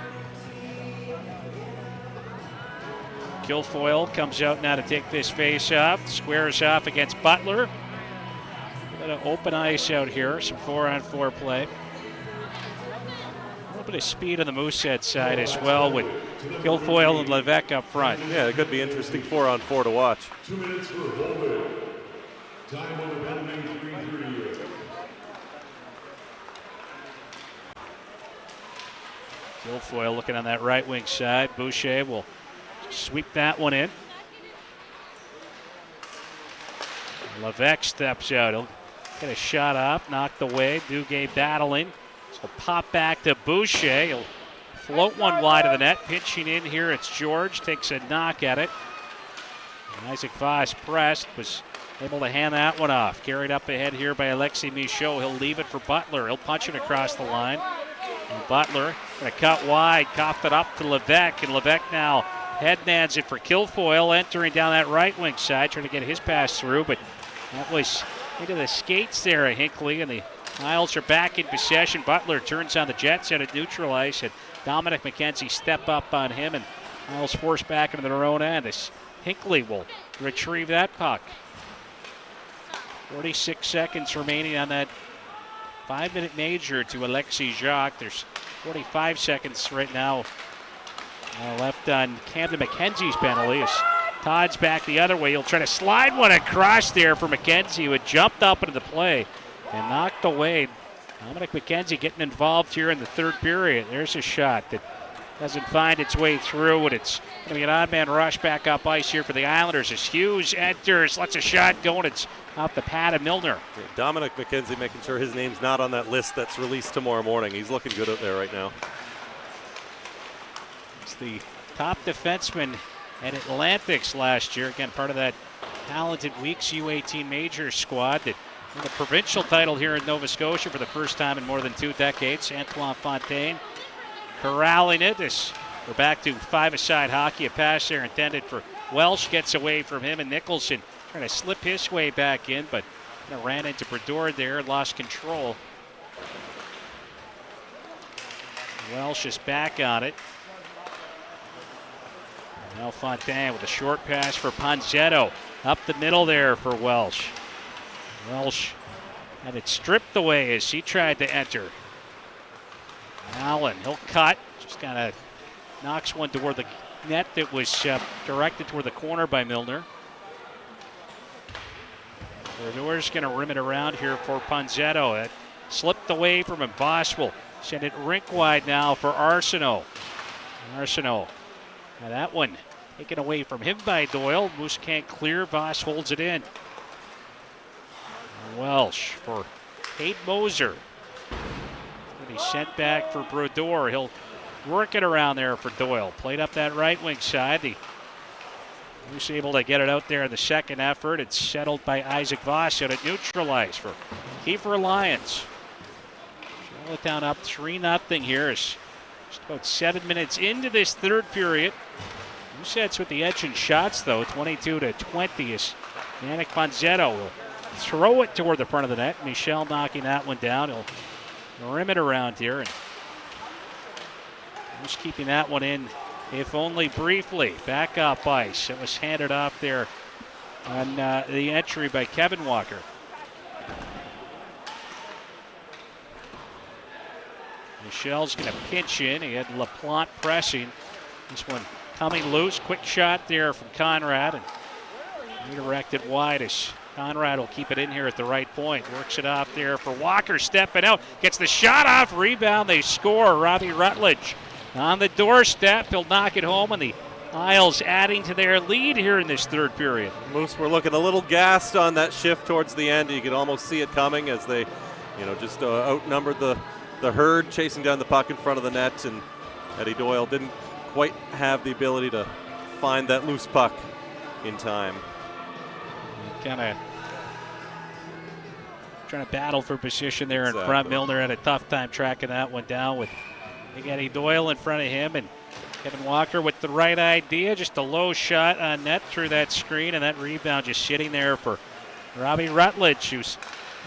Guilfoyle comes out now to take this face off. Squares off against Butler. A bit of open ice out here. Some 4-on-4 play. A little bit of speed on the Moosehead side as well with Guilfoyle and Levesque up front.
Yeah, it could be interesting 4-on-4 to watch.
2 minutes for Holman. Time on the penalty, 3:38.
Guilfoyle looking on that right wing side. Boucher will sweep that one in. Levesque steps out. He'll get a shot up, knocked away. Duguay battling. So pop back to Boucher. He'll float one wide of the net. Pitching in here, it's George. Takes a knock at it. And Isaac Voss pressed. Was able to hand that one off. Carried up ahead here by Alexis Michaud. He'll leave it for Butler. He'll punch it across the line. And Butler going to cut wide. Coughed it up to Levesque. And Levesque now head nads it for Guilfoyle, entering down that right wing side, trying to get his pass through, but that was into the skates there of Hinckley, and the Isles are back in possession. Butler turns on the Jets out at neutral ice, and Dominic McKenzie step up on him, and Isles forced back into their own end as Hinckley will retrieve that puck. 46 seconds remaining on that 5-minute major to Alexis Jacques. There's 45 seconds right now left on Camden McKenzie's penalty as Todd's back the other way. He'll try to slide one across there for McKenzie, who had jumped up into the play and knocked away. Dominic McKenzie getting involved here in the third period. There's a shot that doesn't find its way through, and it's going to be an odd man rush back up ice here for the Islanders as Hughes enters, lets a shot go, and it's off the pad of Milner.
Yeah, Dominic McKenzie making sure his name's not on that list that's released tomorrow morning. He's looking good out there right now.
The top defenseman at Atlantics last year. Again, part of that talented Weeks U18 major squad that won the provincial title here in Nova Scotia for the first time in more than 2 decades. Antoine Fontaine corralling it as we're back to 5-a-side hockey. A pass there intended for Welsh gets away from him, and Nicholson trying to slip his way back in, but ran into Brodeur there, lost control. Welsh is back on it. Now Fontaine with a short pass for Ponzetto. Up the middle there for Welsh. Welsh had it stripped away as he tried to enter. Allen, he'll cut. Just kind of knocks one toward the net that was directed toward the corner by Milner. Bredeur's going to rim it around here for Ponzetto. It slipped away from him. Voss will send it rink wide now for Arsenault. Arsenault. Now that one taken away from him by Doyle. Moose can't clear. Voss holds it in. Welsh for Kate Moser. And he's sent back for Brodeur. He'll work it around there for Doyle. Played up that right wing side. The Moose able to get it out there in the second effort. It's settled by Isaac Voss out at neutral ice for Kiefer Lyons. Charlottetown up 3-0 here. It's just about 7 minutes into this third period. Mooseheads with the edge in shots, though, 22-20 as Yannick Ponzetto will throw it toward the front of the net. Michel knocking that one down. He'll rim it around here. And just keeping that one in, if only briefly. Back up ice. It was handed off there on the entry by Kevin Walker. Michel's going to pinch in. He had LaPlante pressing. This one coming loose. Quick shot there from Conrad. And Redirected wide as Conrad will keep it in here at the right point. Works it off there for Walker, stepping out. Gets the shot off, rebound, they score. Robbie Rutledge on the doorstep. He'll knock it home, and the Isles adding to their lead here in this third period.
Moose were looking a little gassed on that shift towards the end. You could almost see it coming as they, just outnumbered the herd, chasing down the puck in front of the net, and Eddie Doyle didn't quite have the ability to find that loose puck in time.
Kind of trying to battle for position there in front. Milner had a tough time tracking that one down with big Eddie Doyle in front of him, and Kevin Walker with the right idea. Just a low shot on net through that screen, and that rebound just sitting there for Robbie Rutledge, who's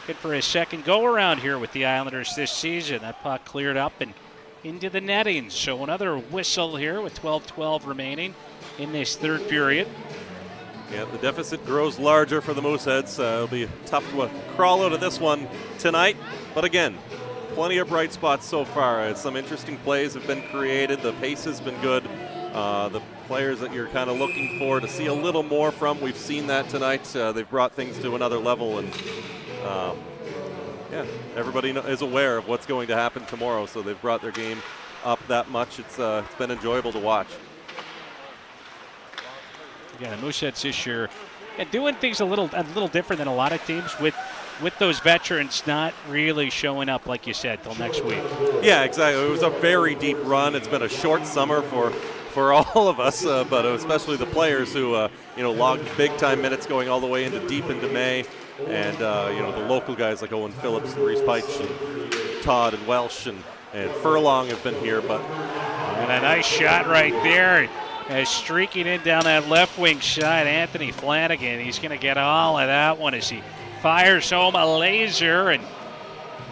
looking for his second go-around here with the Islanders this season. That puck cleared up and into the netting. So another whistle here with 12-12 remaining in this third period.
Yeah, the deficit grows larger for the Mooseheads. It'll be tough to crawl out of this one tonight. But again, plenty of bright spots so far. Some interesting plays have been created. The pace has been good. The players that you're kind of looking for to see a little more from, we've seen that tonight. They've brought things to another level. And everybody is aware of what's going to happen tomorrow. So they've brought their game up that much. It's been enjoyable to watch.
Yeah, the Mooseheads this year and doing things a little different than a lot of teams with those veterans not really showing up, like you said, till next week.
Yeah, exactly. It was a very deep run. It's been a short summer for all of us, but especially the players who logged big-time minutes going all the way deep into May. And, the local guys like Owen Phillips and Reese Peich and Todd and Welsh and Furlong have been here.
And a nice shot right there. As streaking in down that left wing side, Anthony Flanagan. He's going to get all of that one as he fires home a laser. And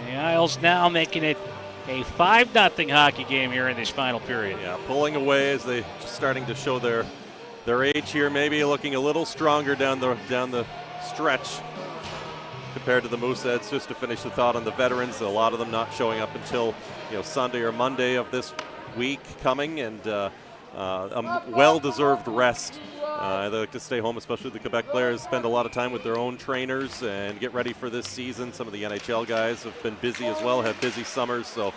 the Isles now making it a 5-0 hockey game here in this final period.
Yeah, pulling away as they just starting to show their age here. Maybe looking a little stronger down the stretch compared to the Mooseheads. Just to finish the thought on the veterans, a lot of them not showing up until Sunday or Monday of this week coming, and a well-deserved rest. They like to stay home, especially the Quebec players, spend a lot of time with their own trainers and get ready for this season. Some of the NHL guys have been busy as well, had busy summers, so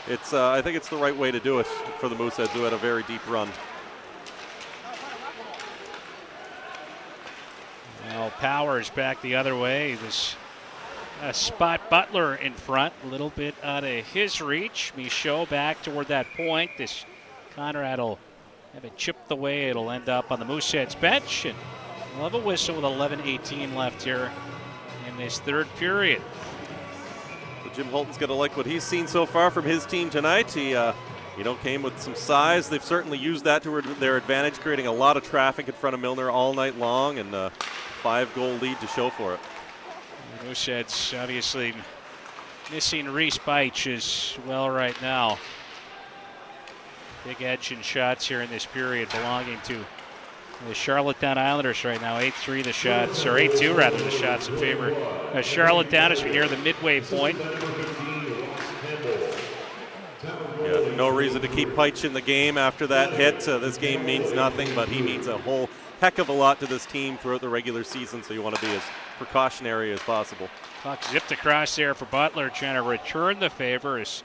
it's I think it's the right way to do it for the Mooseheads, who had a very deep run.
Now Powers back the other way. This spot Butler in front, a little bit out of his reach. Michaud back toward that point. This Conrad will have it chipped away. It'll end up on the Mooseheads bench, and we'll have a whistle with 11:18 left here in this third period.
So Jim Holton's going to like what he's seen so far from his team tonight. He came with some size. They've certainly used that to their advantage, creating a lot of traffic in front of Milner all night long, and a 5-goal lead to show for it.
The Mooseheads obviously missing Reese Peich as well right now. Big edge in shots here in this period belonging to the Charlottetown Islanders right now. 8-3 the shots, or 8-2 rather, the shots in favor of Charlottetown as we near the midway point.
Yeah, no reason to keep Peich in the game after that hit. This game means nothing, but he means a whole heck of a lot to this team throughout the regular season, so you want to be as precautionary as possible.
Puck zipped across there for Butler, trying to return the favor as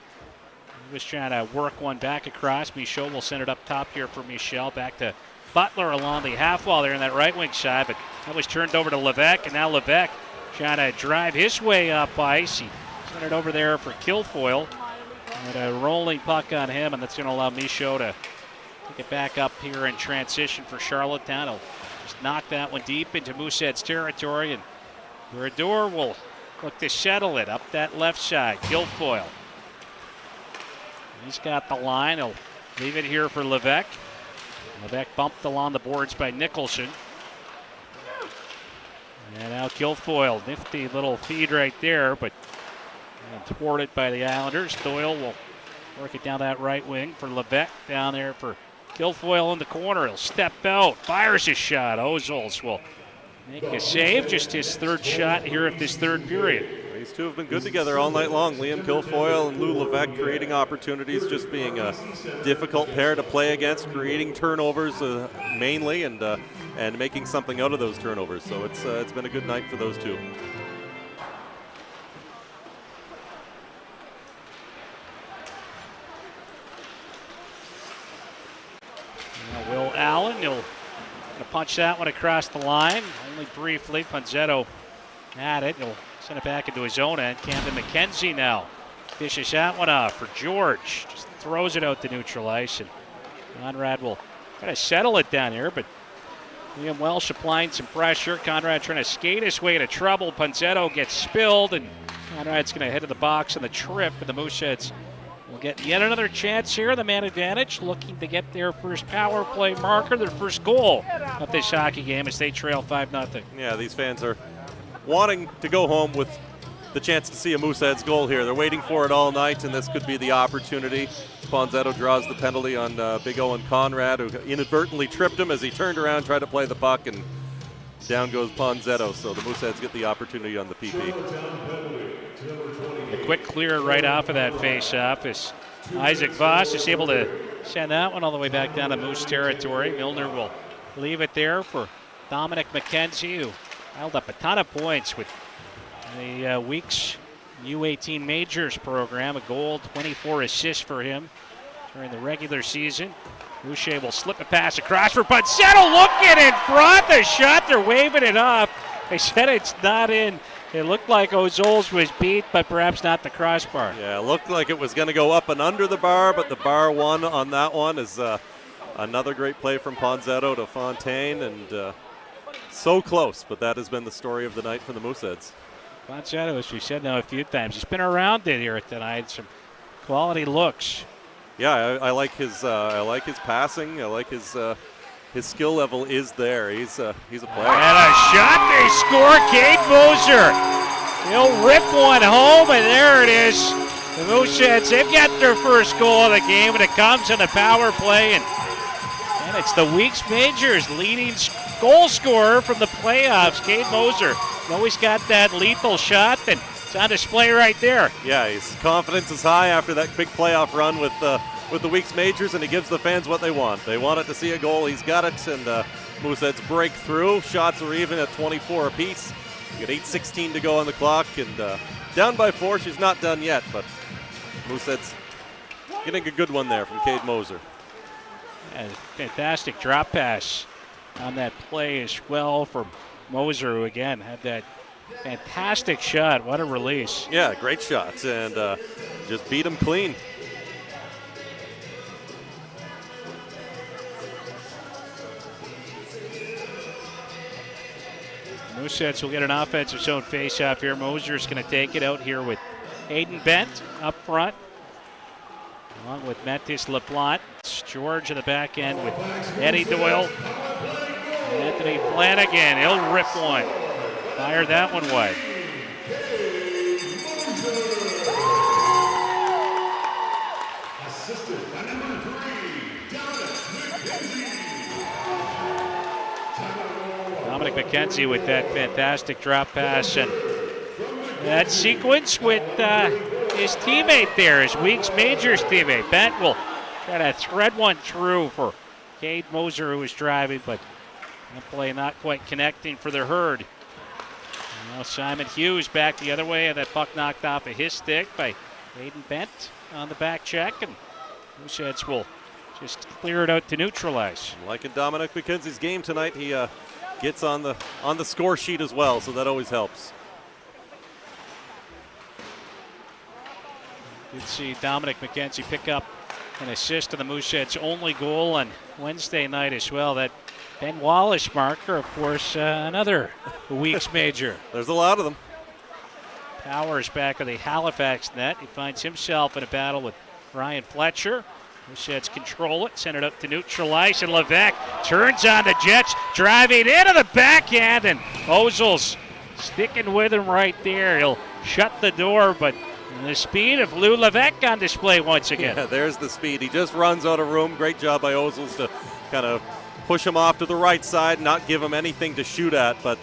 he was trying to work one back across. Michaud will send it up top here for Michel. Back to Butler along the half wall there in that right wing side, but that was turned over to Levesque, and now Levesque trying to drive his way up ice. He sent it over there for Kilfoyle. And a rolling puck on him, and that's going to allow Michaud to take it back up here in transition for Charlottetown. He'll just knock that one deep into Mooseheads territory, and Brodeur will look to settle it up that left side. Kilfoyle. He's got the line. He'll leave it here for Levesque. Levesque bumped along the boards by Nicholson. And now Kilfoyle. Nifty little feed right there, but thwarted by the Islanders. Doyle will work it down that right wing for Levesque. Down there for Kilfoyle in the corner. He'll step out. Fires his shot. Ozols will make a save. Just his third shot here of this third period.
These two have been good together all night long. Liam Kilfoyle and Lou Levesque creating opportunities, just being a difficult pair to play against, creating turnovers mainly, and and making something out of those turnovers. So it's been a good night for those two.
Now Will Allen, he'll punch that one across the line, only briefly. Ponzetto at it. He'll send it back into his own end. Camden McKenzie now fishes that one off for George. Just throws it out to neutral ice, and Conrad will try to settle it down here, but Liam Welsh applying some pressure. Conrad trying to skate his way to trouble. Ponzetto gets spilled, and Conrad's going to head to the box on the trip, and the Mooseheads will get yet another chance here. The man advantage, looking to get their first power play marker, their first goal of this hockey game as they trail 5-0.
Yeah, these fans are wanting to go home with the chance to see a Mooseheads goal here. They're waiting for it all night, and this could be the opportunity. Ponzetto draws the penalty on Big Owen Conrad, who inadvertently tripped him as he turned around, tried to play the puck, and down goes Ponzetto. So the Mooseheads get the opportunity on the PP.
A quick clear right off of that face-off as Isaac Voss is able to send that one all the way back down to Moose territory. Milner will leave it there for Dominic McKenzie, who piled up a ton of points with the week's U18 Majors program. A goal, 24 assists for him during the regular season. Boucher will slip a pass across for Ponzetto, looking in front. The shot, they're waving it off. They said it's not in. It looked like Ozols was beat, but perhaps not the crossbar.
Yeah, it looked like it was going to go up and under the bar, but the bar won on that one. Is another great play from Ponzetto to Fontaine, and so close, but that has been the story of the night for the Mooseheads.
Ponzetto, as we said now a few times, he's been around it here tonight. Some quality looks.
Yeah, I like his passing. I like his skill level is there. He's a player.
And a shot, they score. Cade Moser. He'll rip one home, and there it is. The Mooseheads, they've got their first goal of the game, and it comes in the power play. And it's the week's Majors leading goal scorer from the playoffs, Cade Moser. Always got that lethal shot, and it's on display right there.
Yeah, his confidence is high after that big playoff run with the week's Majors, and he gives the fans what they want. They wanted to see a goal. He's got it, and Mooseheads break through. Shots are even at 24 apiece. You got 8:16 to go on the clock, and down by 4. She's not done yet, but Mooseheads getting a good one there from Cade Moser.
And fantastic drop pass on that play as well for Moser, who again had that fantastic shot. What a release.
Yeah, great shot, and just beat him clean.
Mooseheads will get an offensive zone face-off here. Moser's going to take it out here with Aiden Bent up front, along with Mattis LaPlante. George in the back end with Eddie Doyle. Anthony Flanagan, he'll rip one. Fire that one wide.
Assisted by number 3,
Dominic McKenzie with that fantastic drop pass, and that sequence with his teammate there, his week's Majors teammate. Bent will try to thread one through for Cade Moser, who was driving, but that play not quite connecting for the Herd. Now Simon Hughes back the other way, and that puck knocked off of his stick by Aiden Bent on the back check, and Mooseheads will just clear it out to neutralize.
Like in Dominic McKenzie's game tonight, he gets on the score sheet as well, so that always helps.
Did see Dominic McKenzie pick up an assist to the Mooseheads' only goal on Wednesday night as well. That Ben Wallace marker, of course, another week's Major.
There's a lot of them.
Powers back of the Halifax net. He finds himself in a battle with Ryan Fletcher. Mooseheads control it, send it up to neutral ice, and Levesque turns on the Jets, driving into the backhand, and Ozils sticking with him right there. He'll shut the door, but the speed of Lou Levesque on display once again.
Yeah, there's the speed. He just runs out of room. Great job by Ozils to kind of push him off to the right side, not give him anything to shoot at, but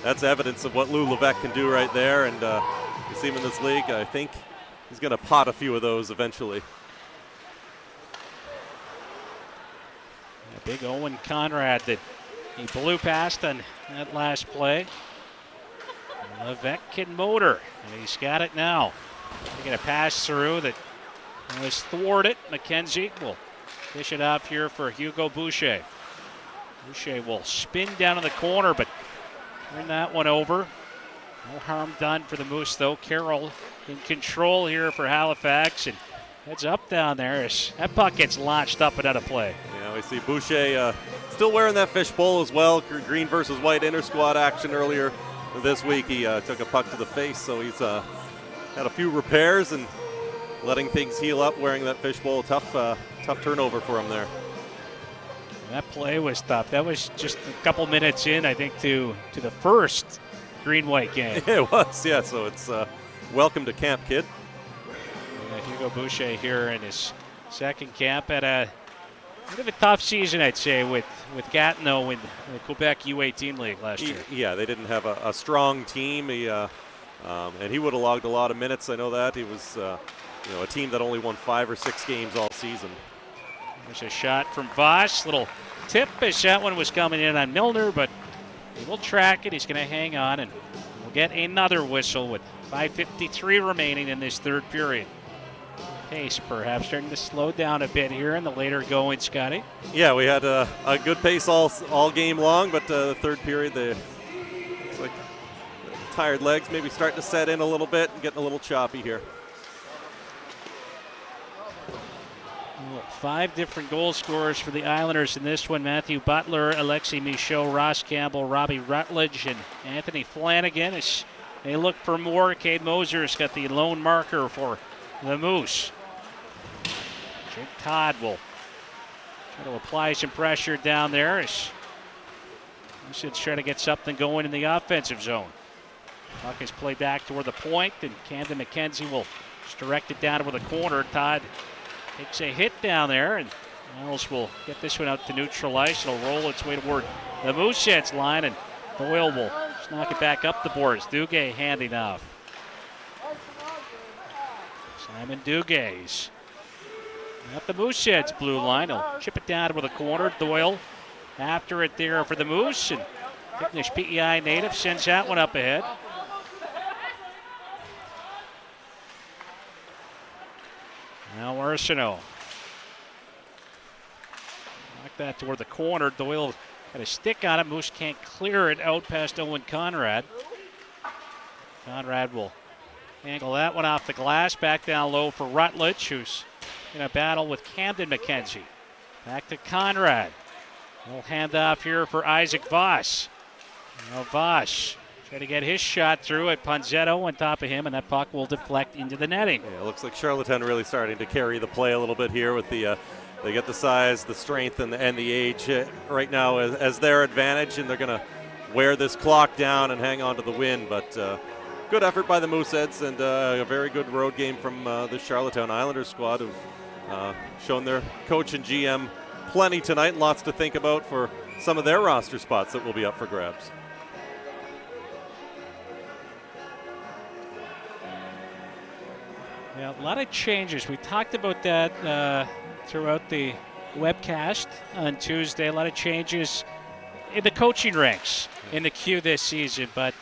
that's evidence of what Lou Levesque can do right there, and you see him in this league. I think he's going to pot a few of those eventually.
Big Owen Conrad that He blew past on that last play. Levesque and Motor, and he's got it now. They get a pass through that was thwarted. McKenzie will dish it off here for Hugo Boucher. Boucher will spin down in the corner, but turn that one over. No harm done for the Moose, though. Carroll in control here for Halifax, and heads up down there as that puck gets launched up and out of play.
Yeah, we see Boucher still wearing that fishbowl as well. Green versus white inter-squad action earlier this week. He took a puck to the face, so he's had a few repairs and letting things heal up wearing that fishbowl. Tough turnover for him there.
That play was tough. That was just a couple minutes in, I think, to the first green-white game.
It was, yeah, so it's welcome to camp, kid.
Hugo Boucher here in his second camp at a bit of a tough season, I'd say, with Gatineau in the Quebec U18 League last year.
Yeah, they didn't have a strong team. And he would have logged a lot of minutes. I know that. He was a team that only won 5 or 6 games all season.
There's a shot from Voss. Little tip as that one was coming in on Milner, but he will track it. He's going to hang on, and we'll get another whistle with 5:53 remaining in this third period. Pace perhaps starting to slow down a bit here in the later going, Scotty.
Yeah, we had a good pace all game long, but the third period, it's like tired legs maybe starting to set in a little bit and getting a little choppy here.
5 different goal scorers for the Islanders in this one. Matthew Butler, Alexei Michaud, Ross Campbell, Robbie Rutledge, and Anthony Flanagan. As they look for more, Cade Moser's got the lone marker for the Moose. Jake Todd will try to apply some pressure down there as Mooseheads try to get something going in the offensive zone. Puck is played back toward the point, and Camden McKenzie will just direct it down toward the corner. Todd takes a hit down there, and Niles will get this one out to neutral ice. It'll roll its way toward the Mooseheads line, and Doyle will just knock it back up the boards. Duguay handing off. Simon Duguay's at the Mooseheads blue line. He'll chip it down toward the corner. Doyle after it there for the Moose, and Tignish PEI native sends that one up ahead. Now Arsenault. Knock that toward the corner. Doyle got a stick on it. Moose can't clear it out past Owen Conrad. Conrad will angle that one off the glass. Back down low for Rutledge, who's in a battle with Camden McKenzie. Back to Conrad. Little handoff here for Isaac Voss. Now Voss trying to get his shot through at Ponzetto on top of him, and that puck will deflect into the netting.
Yeah, it looks like Charlottetown really starting to carry the play a little bit here with the they get the size, the strength, and the age right now as their advantage, and they're going to wear this clock down and hang on to the win. But good effort by the Mooseheads, and a very good road game from the Charlottetown Islanders squad, who've shown their coach and GM plenty tonight. Lots to think about for some of their roster spots that will be up for grabs.
Yeah, a lot of changes. We talked about that throughout the webcast on Tuesday. A lot of changes in the coaching ranks in the queue this season. But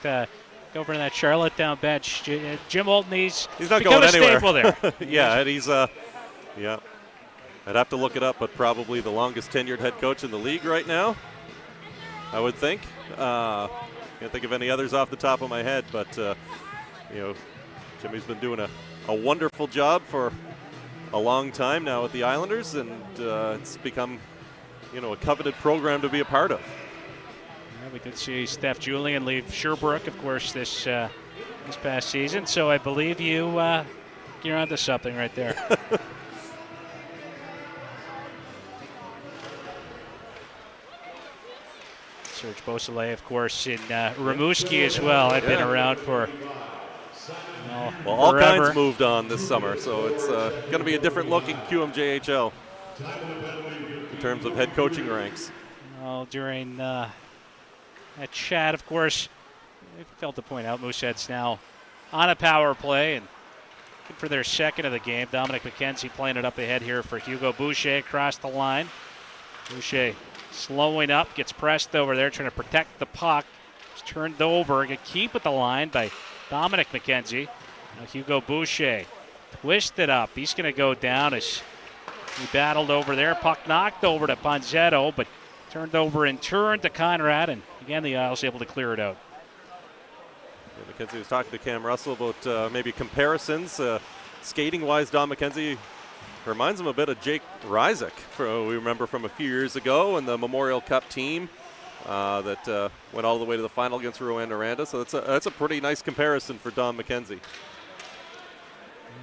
over to that Charlottetown bench, Jim Olton, he's
not going anywhere.
Staple there.
Yeah, and he's yeah. I'd have to look it up, but probably the longest tenured head coach in the league right now, I would think. Can't think of any others off the top of my head, but Jimmy's been doing a wonderful job for a long time now with the Islanders, and it's become, a coveted program to be a part of.
Yeah, we did see Steph Julian leave Sherbrooke, of course, this past season. So I believe you're onto something right there. Serge Beausoleil, of course, in Rimouski as well. I've been around for.
Well, all kinds moved on this summer, so it's going to be a different look in QMJHL in terms of head coaching ranks.
Well, during that chat, of course, I felt to point out Mooseheads now on a power play and for their second of the game. Dominic McKenzie playing it up ahead here for Hugo Boucher across the line. Boucher slowing up, gets pressed over there, trying to protect the puck. It's turned over, get keep at the line by Dominic McKenzie. Now Hugo Boucher twisted up. He's going to go down as he battled over there. Puck knocked over to Ponzetto, but turned over and turned to Conrad, and again the Isles able to clear it out.
Yeah, McKenzie was talking to Cam Russell about maybe comparisons. Skating-wise, Don McKenzie reminds him a bit of Jake Rysick, we remember from a few years ago in the Memorial Cup team that went all the way to the final against Rwanda. So that's a pretty nice comparison for Don McKenzie.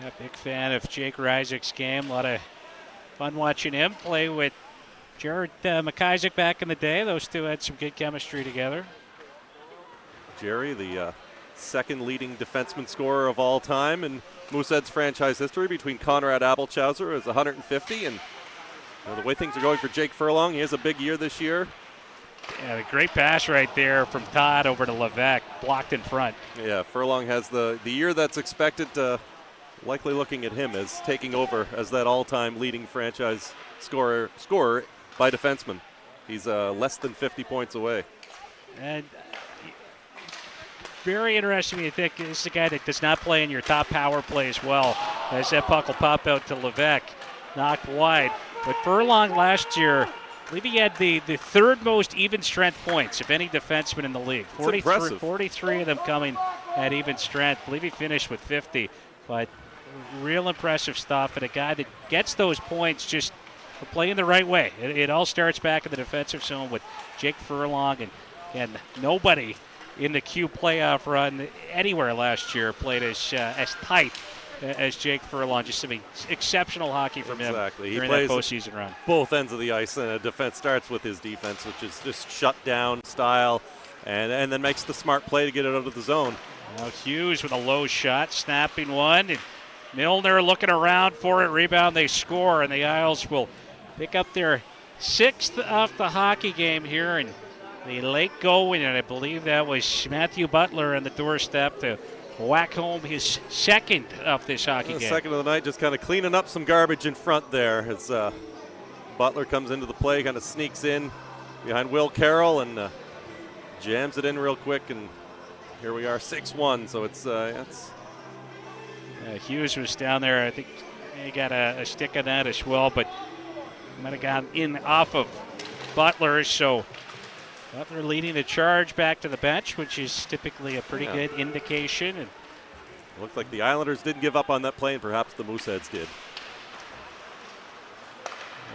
Yeah, big fan of Jake Rysick's game. A lot of fun watching him play with Jared McIsaac back in the day. Those two had some good chemistry together.
Jerry, the second leading defenseman scorer of all time in Mooseheads franchise history, between Conrad Abelchauser as 150, and the way things are going for Jake Furlong, he has a big year this year.
Yeah, a great pass right there from Todd over to Levesque, blocked in front.
Yeah, Furlong has the year that's expected, likely looking at him as taking over as that all-time leading franchise scorer by defenseman. He's less than 50 points away.
And very interesting, you think, this is a guy that does not play in your top power play as well, as that puck will pop out to Levesque, knocked wide. But Furlong last year, I believe he had the third most even strength points of any defenseman in the league. 43 of them coming at even strength. I believe he finished with 50. But real impressive stuff, and a guy that gets those points just for playing the right way. It all starts back in the defensive zone with Jake Furlong, and nobody in the Q playoff run anywhere last year played as tight as Jake Furlong. Just some exceptional hockey from him during that postseason run.
Both ends of the ice, and a defense starts with his defense, which is just shut down style, and then makes the smart play to get it out of the zone.
Now Hughes with a low shot, snapping one, and Milner looking around for it. Rebound, they score, and the Isles will pick up their 6th of the hockey game here, and the late going, and I believe that was Matthew Butler on the doorstep to whack home his 2nd of this hockey game.
Second of the night, just kind of cleaning up some garbage in front there as Butler comes into the play, kind of sneaks in behind Will Carroll and jams it in real quick, and here we are, 6-1. So it's
Hughes was down there. I think he got a stick on that as well, but might have gotten in off of Butler. So Butler leading the charge back to the bench, which is typically a pretty good indication. And
it looked like the Islanders didn't give up on that play, and perhaps the Mooseheads did.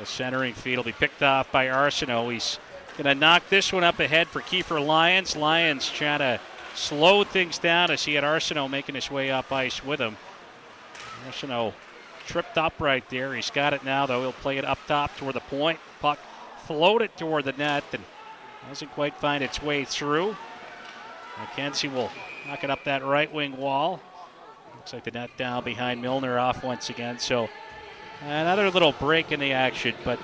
The centering feed will be picked off by Arsenault. He's going to knock this one up ahead for Kiefer Lyons. Lyons trying to slow things down as he had Arsenault making his way up ice with him. Arsenault tripped up right there. He's got it now, though. He'll play it up top toward the point. Puck floated toward the net and doesn't quite find its way through. McKenzie will knock it up that right wing wall. Looks like the net down behind Milner off once again. So another little break in the action. But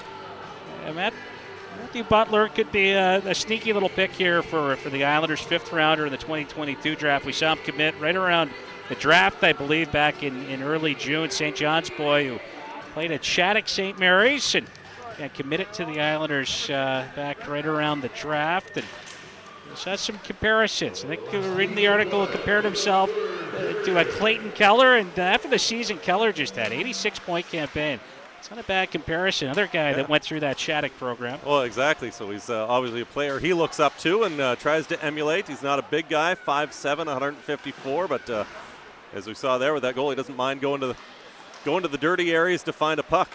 Matthew Butler could be a sneaky little pick here for the Islanders' 5th rounder in the 2022 draft. We saw him commit right around the draft, I believe, back in early June. St. John's boy who played at Shattuck St. Mary's and committed to the Islanders back right around the draft. And saw some comparisons. I think reading the article, compared himself to a Clayton Keller, and after the season Keller just had 86-point campaign. It's not a bad comparison. Another guy that went through that Shattuck program.
Well, exactly. So he's obviously a player he looks up to and tries to emulate. He's not a big guy, 5'7", 154, but as we saw there with that goal, he doesn't mind going to the dirty areas to find a puck.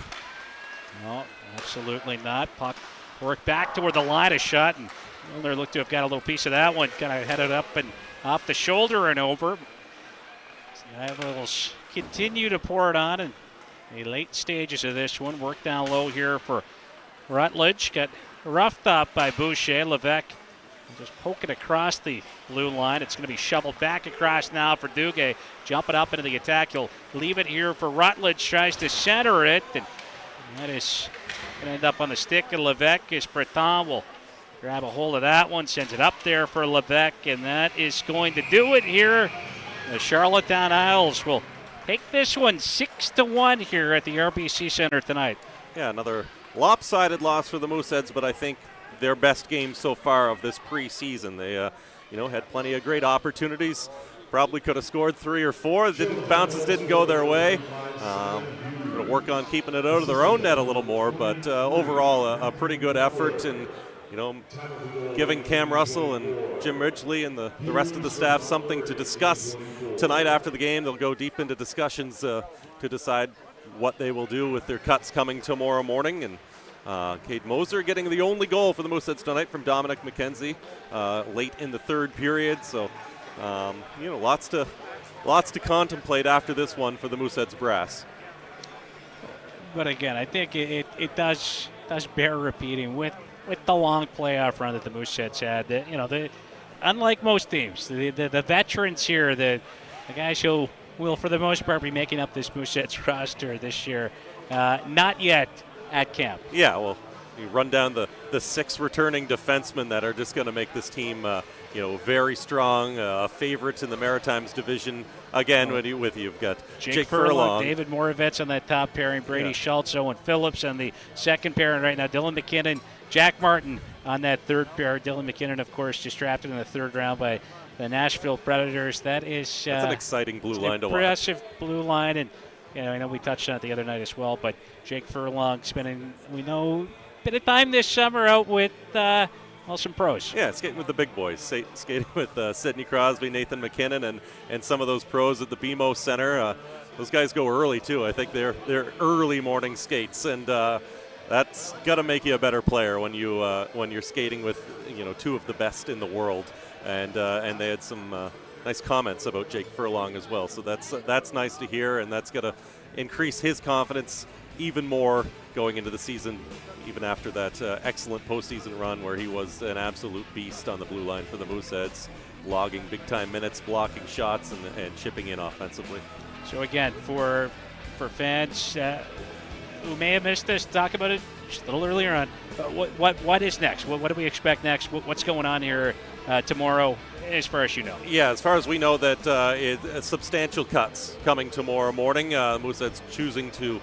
No, absolutely not. Puck worked back toward the line, a shot, and Milner looked to have got a little piece of that one. Kind of headed up and off the shoulder and over. The Islanders continue to pour it on in the late stages of this one. Work down low here for Rutledge. Got roughed up by Boucher. Levesque just poking across the blue line. It's going to be shoveled back across now for Duguay. Jumping up into the attack. He'll leave it here for Rutledge. Tries to center it. And that is going to end up on the stick of Levesque as Breton will grab a hold of that one. Sends it up there for Levesque. And that is going to do it here. The Charlottetown Isles will take this one 6-1 here at the RBC Center tonight.
Yeah, another lopsided loss for the Mooseheads, but I think their best game so far of this preseason. They, had plenty of great opportunities. Probably could have scored 3 or 4. Bounces didn't go their way. Going to work on keeping it out of their own net a little more, but overall a pretty good effort, and giving Cam Russell and Jim Ridgely and the rest of the staff something to discuss tonight after the game. They'll go deep into discussions to decide what they will do with their cuts coming tomorrow morning. And Cade Moser getting the only goal for the Mooseheads tonight from Dominic McKenzie late in the third period. So, lots to contemplate after this one for the Mooseheads brass.
But again, I think it does bear repeating with the long playoff run that the Mooseheads had. Unlike most teams, the veterans here, the guys who will for the most part be making up this Mooseheads roster this year, not yet at camp. Yeah,
well, you run down the 6 returning defensemen that are just going to make this team very strong, favorites in the Maritimes division. Again, you've got Jake Furlong,
David Moravets on that top pairing, Brady Schultz, Owen Phillips on the second pairing right now, Dylan McKinnon, Jack Martin on that third pair. Dylan McKinnon, of course, just drafted in the third round by the Nashville Predators. That's
an exciting blue line to watch.
Impressive blue line, and I know we touched on it the other night as well, but Jake Furlong spending, a bit of time this summer out with some pros.
Yeah, skating with the big boys, skating with Sidney Crosby, Nathan McKinnon, and some of those pros at the BMO Center. Those guys go early too. I think they're early morning skates, and that's got to make you a better player when you're skating with 2 of the best in the world. And they had some nice comments about Jake Furlong as well. So that's nice to hear, and that's going to increase his confidence even more going into the season, even after that excellent postseason run where he was an absolute beast on the blue line for the Mooseheads, logging big-time minutes, blocking shots, and chipping in offensively.
So again, for fans who may have missed this, talk about it just a little earlier on. What is next? What do we expect next? What's going on here tomorrow, as far as you know?
Yeah, as far as we know, that substantial cuts coming tomorrow morning. Mooseheads choosing to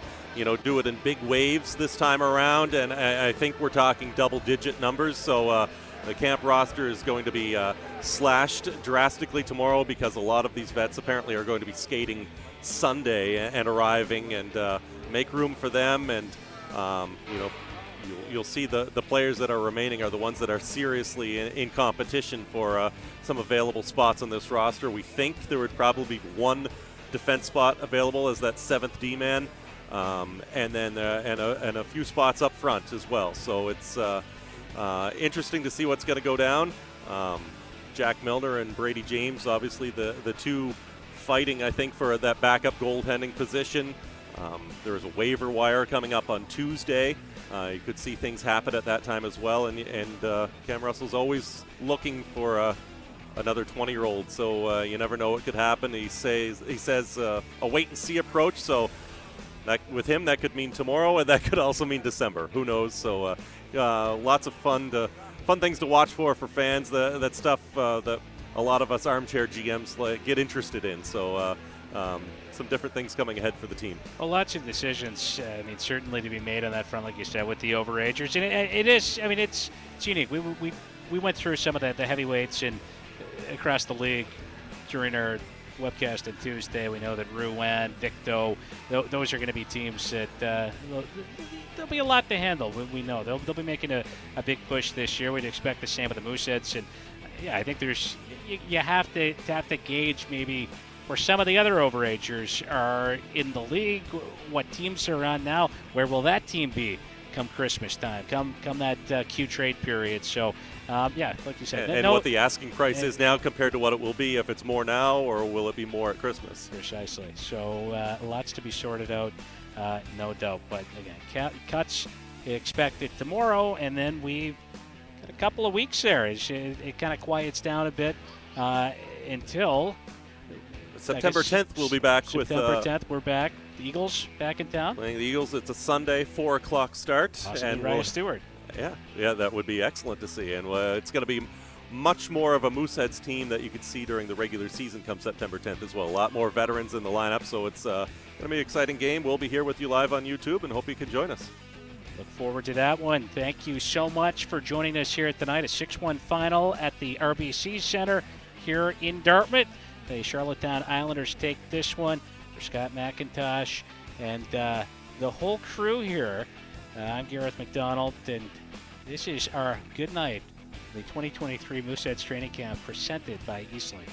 do it in big waves this time around, and I think we're talking double-digit numbers. So the camp roster is going to be slashed drastically tomorrow because a lot of these vets apparently are going to be skating Sunday and arriving, and make room for them. And you'll see the players that are remaining are the ones that are seriously in competition for some available spots on this roster. We think there would probably be 1 defense spot available as that 7th D-man. And then and a few spots up front as well. So it's interesting to see what's going to go down. Jack Milner and Brady James, obviously the 2 fighting, I think, for that backup goaltending position. There is a waiver wire coming up on Tuesday. You could see things happen at that time as well. And Cam Russell's always looking for another 20-year-old. So you never know what could happen. He says a wait-and-see approach. So with him, that could mean tomorrow, and that could also mean December. Who knows? So lots of fun things to watch for fans. That stuff that a lot of us armchair GMs get interested in. So some different things coming ahead for the team.
Well, lots of decisions, certainly to be made on that front, like you said, with the overagers. And it is, it's unique. We went through some of the heavyweights across the league during our webcast on Tuesday. We know that Rouen, Victo, those are going to be teams that there'll be a lot to handle. We know they'll be making a big push this year. We'd expect the same with the Mooseheads, and I think you have to gauge maybe where some of the other overagers are in the league, what teams are on now. Where will that team be come Christmas time, come that Q trade period? So like you said,
and what the asking price is now compared to what it will be, if it's more now or will it be more at Christmas.
Precisely. So lots to be sorted out, no doubt. But again, cuts expected tomorrow, and then we've got a couple of weeks there. It kind of quiets down a bit until
September 10th. We'll be back
September 10th. We're back. The Eagles back in town.
Playing the Eagles. It's a Sunday, 4 o'clock start.
And Ryan Stewart.
Yeah, that would be excellent to see. And it's going to be much more of a Mooseheads team that you could see during the regular season come September 10th as well. A lot more veterans in the lineup, so it's going to be an exciting game. We'll be here with you live on YouTube and hope you can join us.
Look forward to that one. Thank you so much for joining us here tonight. A 6-1 final at the RBC Center here in Dartmouth. The Charlottetown Islanders take this one. For Scott McIntosh and the whole crew here, I'm Gareth McDonald, and this is our good night, the 2023 Mooseheads Training Camp presented by Eastlink.